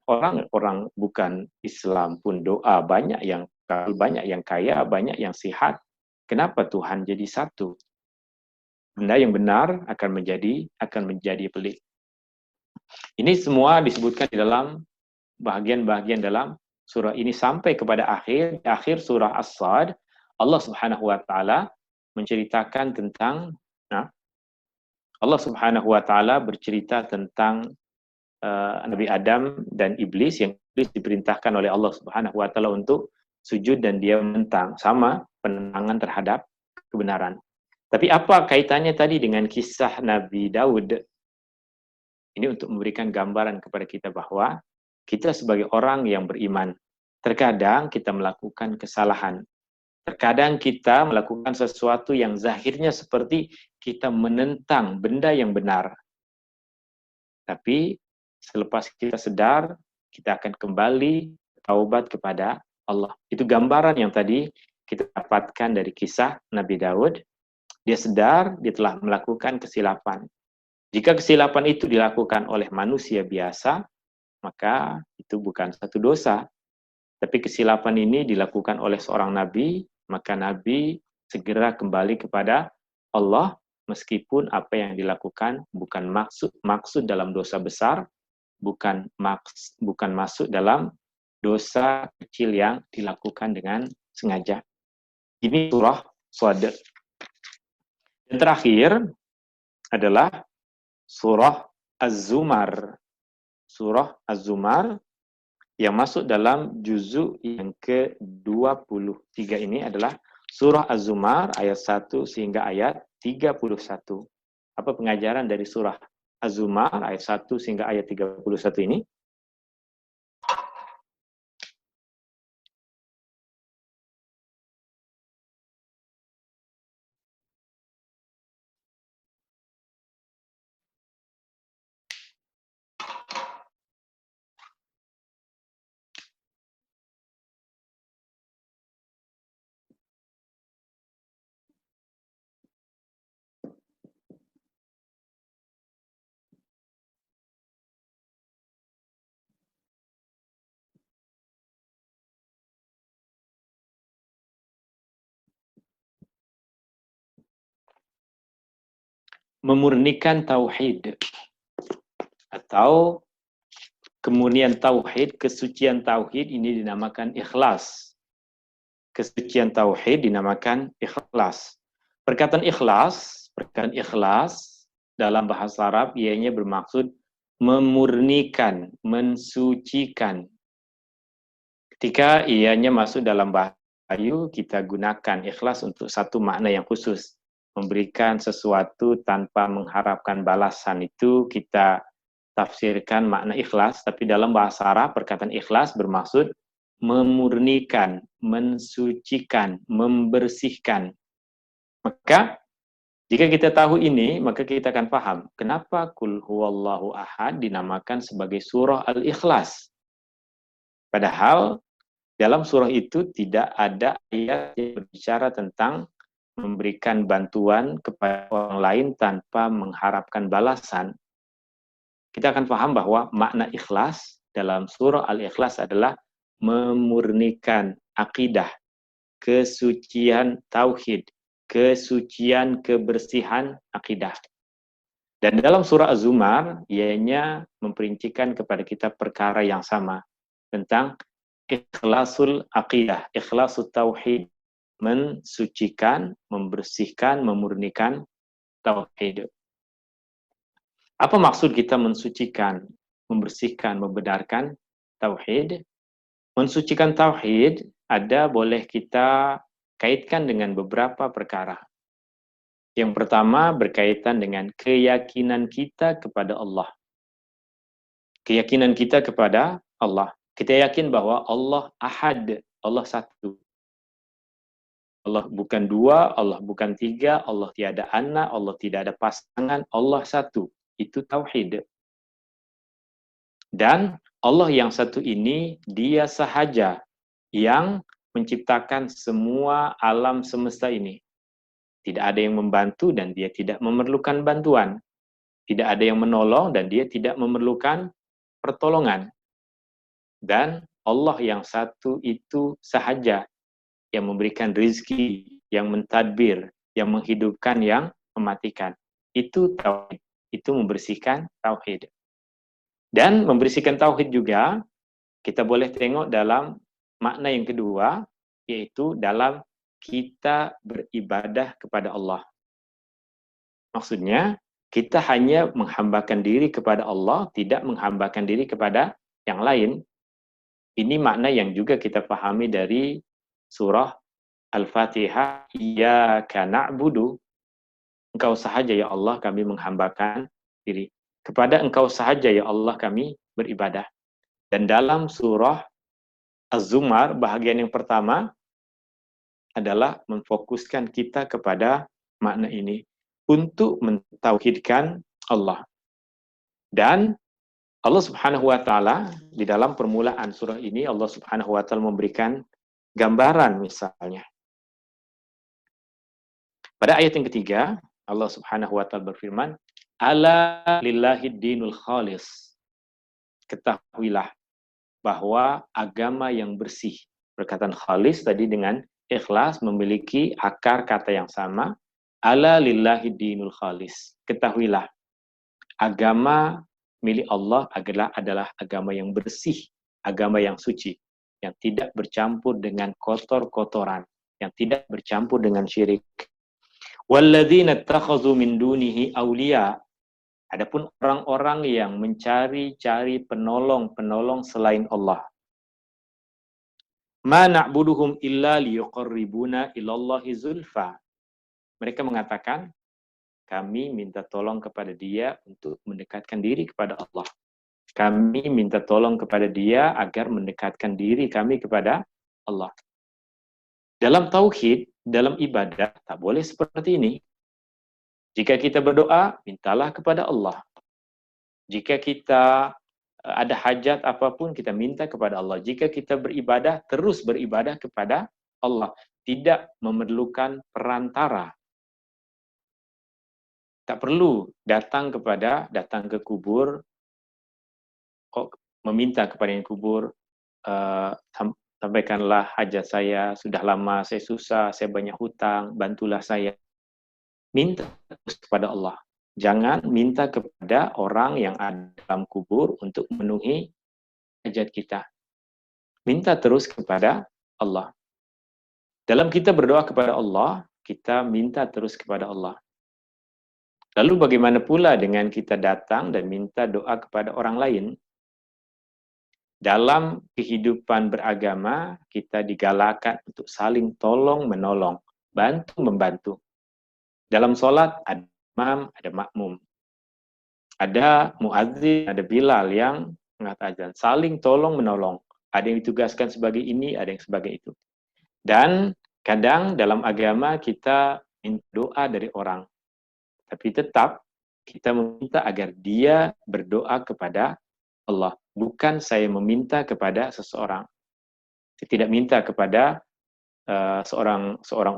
Orang bukan Islam pun doa, banyak yang kaya, banyak yang sehat. Kenapa Tuhan jadi satu? Benda yang benar akan menjadi pelik. Ini semua disebutkan di dalam bahagian-bahagian dalam surah ini sampai kepada akhir surah As-Sad. Allah Subhanahu wa taala menceritakan tentang Allah Subhanahu wa taala bercerita tentang Nabi Adam dan iblis, yang iblis diperintahkan oleh Allah Subhanahu wa taala untuk sujud dan dia menentang, sama penentangan terhadap kebenaran. Tapi apa kaitannya tadi dengan kisah Nabi Daud? Ini untuk memberikan gambaran kepada kita bahwa kita sebagai orang yang beriman, terkadang kita melakukan kesalahan. Terkadang kita melakukan sesuatu yang zahirnya seperti kita menentang benda yang benar. Tapi selepas kita sedar, kita akan kembali taubat kepada Allah. Itu gambaran yang tadi kita dapatkan dari kisah Nabi Daud. Dia sedar, dia telah melakukan kesilapan. Jika kesilapan itu dilakukan oleh manusia biasa, maka itu bukan satu dosa. Tapi kesilapan ini dilakukan oleh seorang nabi, maka nabi segera kembali kepada Allah, meskipun apa yang dilakukan bukan maksud dalam dosa besar, bukan masuk dalam dosa kecil yang dilakukan dengan sengaja. Ini surah Shad. Dan terakhir adalah surah Az-Zumar. Surah Az-Zumar yang masuk dalam juzuk yang ke-23 ini adalah surah Az-Zumar ayat 1 sehingga ayat 31. Apa pengajaran dari surah Az-Zumar ayat 1 sehingga ayat 31 ini? Memurnikan tauhid atau kemurnian tauhid, kesucian tauhid ini dinamakan ikhlas. Kesucian tauhid dinamakan ikhlas. Perkataan ikhlas dalam bahasa Arab ianya bermaksud memurnikan, mensucikan. Ketika ianya masuk dalam bahasa Melayu, kita gunakan ikhlas untuk satu makna yang khusus. Memberikan sesuatu tanpa mengharapkan balasan, itu kita tafsirkan makna ikhlas. Tapi dalam bahasa Arab, perkataan ikhlas bermaksud memurnikan, mensucikan, membersihkan. Maka jika kita tahu ini, maka kita akan paham kenapa Qul huwallahu ahad dinamakan sebagai surah Al-Ikhlas. Padahal dalam surah itu tidak ada ayat yang berbicara tentang memberikan bantuan kepada orang lain tanpa mengharapkan balasan. Kita akan paham bahwa makna ikhlas dalam surah Al-Ikhlas adalah memurnikan akidah, kesucian tauhid, kesucian kebersihan akidah. Dan dalam surah Az-Zumar, ianya memperincikan kepada kita perkara yang sama tentang ikhlasul aqidah, ikhlasul tauhid, mensucikan, membersihkan, memurnikan tauhid. Apa maksud kita mensucikan? membersihkan, membenarkan tauhid. Mensucikan tauhid boleh kita kaitkan dengan beberapa perkara. Yang pertama berkaitan dengan keyakinan kita kepada Allah. Keyakinan kita kepada Allah. Kita yakin bahwa Allah ahad, Allah satu. Allah bukan dua, Allah bukan tiga, Allah tiada anak, Allah tidak ada pasangan, Allah satu. Itu tauhid. Dan Allah yang satu ini, dia sahaja yang menciptakan semua alam semesta ini. Tidak ada yang membantu dan dia tidak memerlukan bantuan. Tidak ada yang menolong dan dia tidak memerlukan pertolongan. Dan Allah yang satu itu sahaja yang memberikan rizki, yang mentadbir, yang menghidupkan, yang mematikan. Itu tauhid. Itu membersihkan tauhid. Dan membersihkan tauhid juga kita boleh tengok dalam makna yang kedua, yaitu dalam kita beribadah kepada Allah. Maksudnya, kita hanya menghambakan diri kepada Allah, tidak menghambakan diri kepada yang lain. Ini makna yang juga kita pahami dari surah Al-Fatihah, Iyyaka na'budu. Engkau sahaja ya Allah kami menghambakan diri. Kepada Engkau sahaja ya Allah kami beribadah. Dan dalam surah Az-Zumar, bahagian yang pertama adalah memfokuskan kita kepada makna ini untuk mentauhidkan Allah. Dan Allah Subhanahu wa taala di dalam permulaan surah ini Allah Subhanahu wa taala memberikan gambaran misalnya. Pada ayat yang ketiga, Allah Subhanahu wa taala berfirman, "Ala lillahid dinul khalis." Ketahuilah bahwa agama yang bersih. Perkataan khalis tadi dengan ikhlas memiliki akar kata yang sama. Ala lillahi dinul khalis. Ketahuilah, agama milik Allah adalah agama yang bersih, agama yang suci, yang tidak bercampur dengan kotor-kotoran, yang tidak bercampur dengan syirik. Walladzina ittakhadhu min dunihi awliya. Adapun orang-orang yang mencari-cari penolong-penolong selain Allah. Ma na'buduhum illa liyuqarribuna ilallahi zulfa. Mereka mengatakan, kami minta tolong kepada dia untuk mendekatkan diri kepada Allah. Kami minta tolong kepada dia agar mendekatkan diri kami kepada Allah. Dalam tauhid, dalam ibadah, tak boleh seperti ini. Jika kita berdoa, mintalah kepada Allah. Jika kita ada hajat apapun, kita minta kepada Allah. Jika kita beribadah, terus beribadah kepada Allah. Tidak memerlukan perantara. Tak perlu datang ke kubur, meminta kepada yang kubur, sampaikanlah hajat saya, sudah lama saya susah, saya banyak hutang, bantulah saya. Minta terus kepada Allah. Jangan minta kepada orang yang ada dalam kubur untuk memenuhi hajat kita. Minta terus kepada Allah. Dalam kita berdoa kepada Allah, kita minta terus kepada Allah. Lalu bagaimana pula dengan kita datang dan minta doa kepada orang lain? Dalam kehidupan beragama, kita digalakkan untuk saling tolong-menolong, bantu-membantu. Dalam sholat, ada imam, ada makmum. Ada muadzin, ada Bilal yang mengatakan saling tolong-menolong. Ada yang ditugaskan sebagai ini, ada yang sebagai itu. Dan kadang dalam agama kita minta doa dari orang. Tapi tetap kita meminta agar dia berdoa kepada Allah. Bukan saya meminta kepada seseorang. Saya tidak minta kepada seorang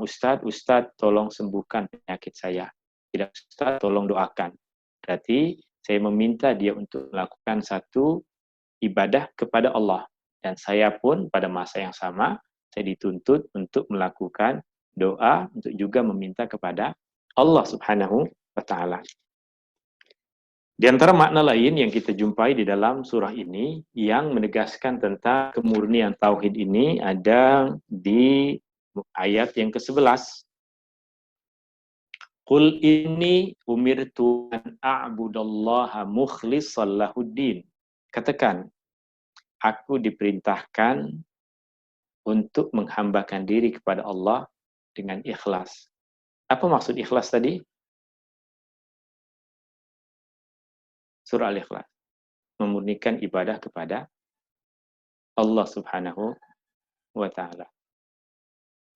ustadz tolong sembuhkan penyakit saya. Tidak, ustadz tolong doakan. Berarti saya meminta dia untuk melakukan satu ibadah kepada Allah. Dan saya pun pada masa yang sama, saya dituntut untuk melakukan doa, untuk juga meminta kepada Allah Subhanahu wa ta'ala. Di antara makna lain yang kita jumpai di dalam surah ini yang menegaskan tentang kemurnian tauhid ini ada di ayat yang ke-11. Qul inni umirtu an a'budallaha mukhlishan lahuddin. Katakan, aku diperintahkan untuk menghambakan diri kepada Allah dengan ikhlas. Apa maksud ikhlas tadi? Surah Al-Ikhlas. Memurnikan ibadah kepada Allah Subhanahu wa Ta'ala.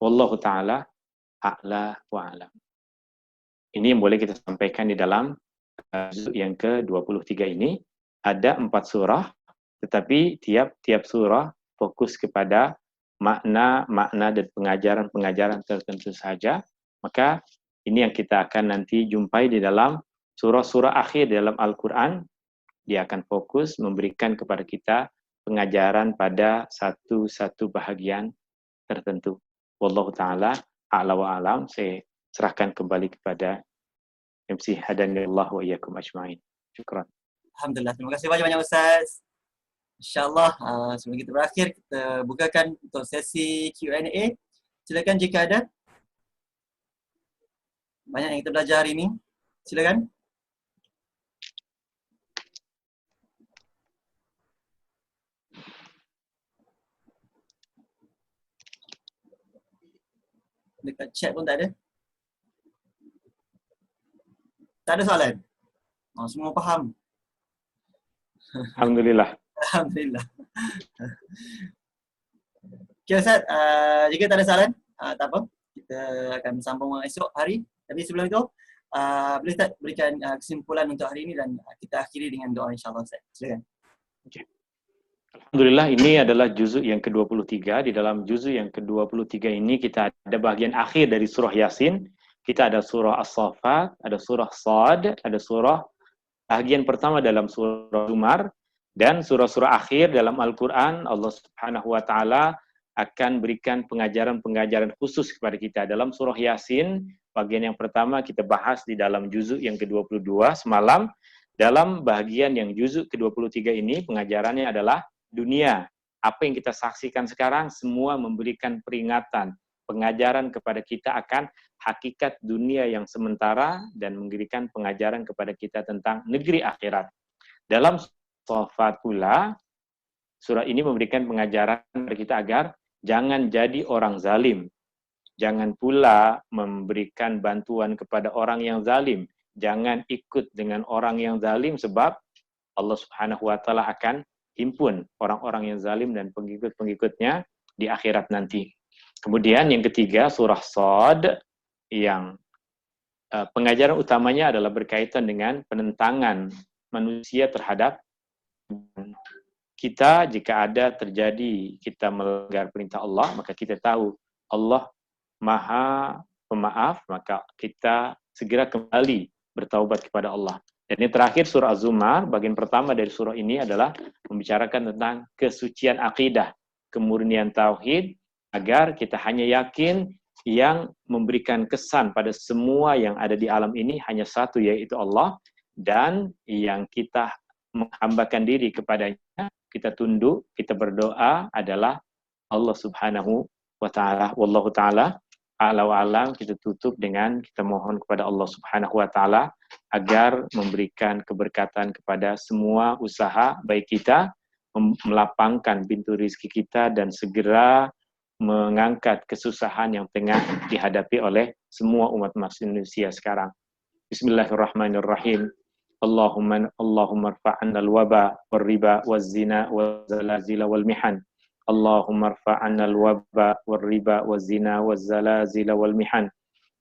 Wallahu Ta'ala a'la wa a'lam. Ini yang boleh kita sampaikan di dalam juz yang ke-23 ini. Ada 4 surah, tetapi tiap surah fokus kepada makna dan pengajaran-pengajaran tertentu saja. Maka ini yang kita akan nanti jumpai di dalam surah-surah akhir dalam Al-Quran. Dia akan fokus memberikan kepada kita pengajaran pada satu bahagian tertentu. Wallahu ta'ala a'la wa a'lam. Saya serahkan kembali kepada MC hadanillah wa iyyakum ajma'in. Syukran. Alhamdulillah, terima kasih banyak-banyak Ustaz. InsyaAllah sebelum kita berakhir, kita bukakan untuk sesi Q&A. Silakan jika ada. Banyak yang kita belajar hari ini. Silakan. Dekat chat pun tak ada. Tak ada soalan? Semua faham? Alhamdulillah. Alhamdulillah. Okay Ustaz, jika tak ada soalan, tak apa. Kita akan sambung esok hari. Tapi sebelum itu, boleh Ustaz berikan kesimpulan untuk hari ini dan kita akhiri dengan doa insyaAllah Ustaz. Silakan. Okay. Alhamdulillah, ini adalah juzuk yang ke-23. Di dalam juzuk yang ke-23 ini kita ada bahagian akhir dari surah Yasin. Kita ada surah As-Saffat, ada surah Shad, ada surah bahagian pertama dalam surah Zumar, dan surah-surah akhir dalam Al-Quran. Allah Subhanahu wa Ta'ala akan berikan pengajaran-pengajaran khusus kepada kita. Dalam surah Yasin, bagian yang pertama kita bahas di dalam juzuk yang ke-22 semalam. Dalam bahagian yang juzuk ke-23 ini, pengajarannya adalah dunia. Apa yang kita saksikan sekarang semua memberikan peringatan, pengajaran kepada kita akan hakikat dunia yang sementara dan memberikan pengajaran kepada kita tentang negeri akhirat. Dalam Shafat pula, surah ini memberikan pengajaran kepada kita agar jangan jadi orang zalim. Jangan pula memberikan bantuan kepada orang yang zalim. Jangan ikut dengan orang yang zalim sebab Allah Subhanahu wa Ta'ala akan himpun orang-orang yang zalim dan pengikut-pengikutnya di akhirat nanti. Kemudian yang ketiga, surah Shad, yang pengajaran utamanya adalah berkaitan dengan penentangan manusia terhadap kita. Jika ada terjadi kita melanggar perintah Allah, maka kita tahu Allah Maha Pemaaf, maka kita segera kembali bertaubat kepada Allah. Dan yang terakhir surah Az-Zumar, bagian pertama dari surah ini adalah membicarakan tentang kesucian akidah, kemurnian tauhid, agar kita hanya yakin yang memberikan kesan pada semua yang ada di alam ini hanya satu, yaitu Allah, dan yang kita menghambakan diri kepadanya, kita tunduk, kita berdoa adalah Allah Subhanahu wa Ta'ala. Wallahu Ta'ala a'la wa a'lam. Kita tutup dengan kita mohon kepada Allah Subhanahu wa Ta'ala agar memberikan keberkatan kepada semua usaha baik kita, melapangkan pintu rezeki kita dan segera mengangkat kesusahan yang tengah dihadapi oleh semua umat manusia sekarang. Bismillahirrahmanirrahim. Allahumma rfa'anna al-waba wal-riba wal-zina wal-zalazila wal-mihan. Allahumma rfa'anna al-waba wal-riba wal-zina wal-zalazila wal-mihan.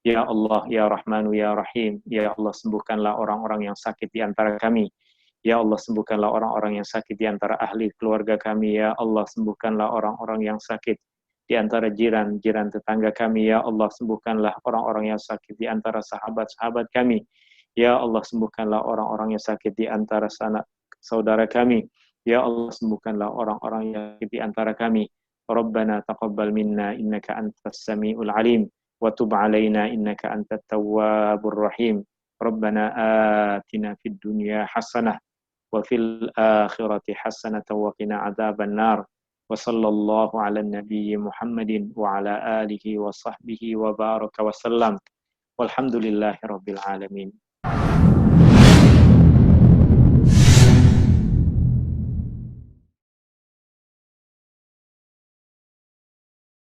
Ya Allah, Ya Rahmanu, Ya Rahim. Ya Allah, sembuhkanlah orang-orang yang sakit di antara kami. Ya Allah, sembuhkanlah orang-orang yang sakit di antara ahli keluarga kami. Ya Allah, sembuhkanlah orang-orang yang sakit di antara jiran tetangga kami. Ya Allah, sembuhkanlah orang-orang yang sakit di antara sahabat-sahabat kami. Ya Allah, sembuhkanlah orang-orang yang sakit di antara saudara kami. Ya Allah, sembuhkanlah orang-orang yang sakit di antara kami. Rabbana taqabbal minna innaka antas samiul alim wa tub alaina innaka antat tawwabur rahim. Rabbana atina fid dunya hasanah wa fil akhirati hasanah wa qina adzaban nar. Wa sallallahu ala nabiyyi Muhammadin wa ala alihi wa sahbihi wa baraka wa sallam. Walhamdulillahi rabbil alamin.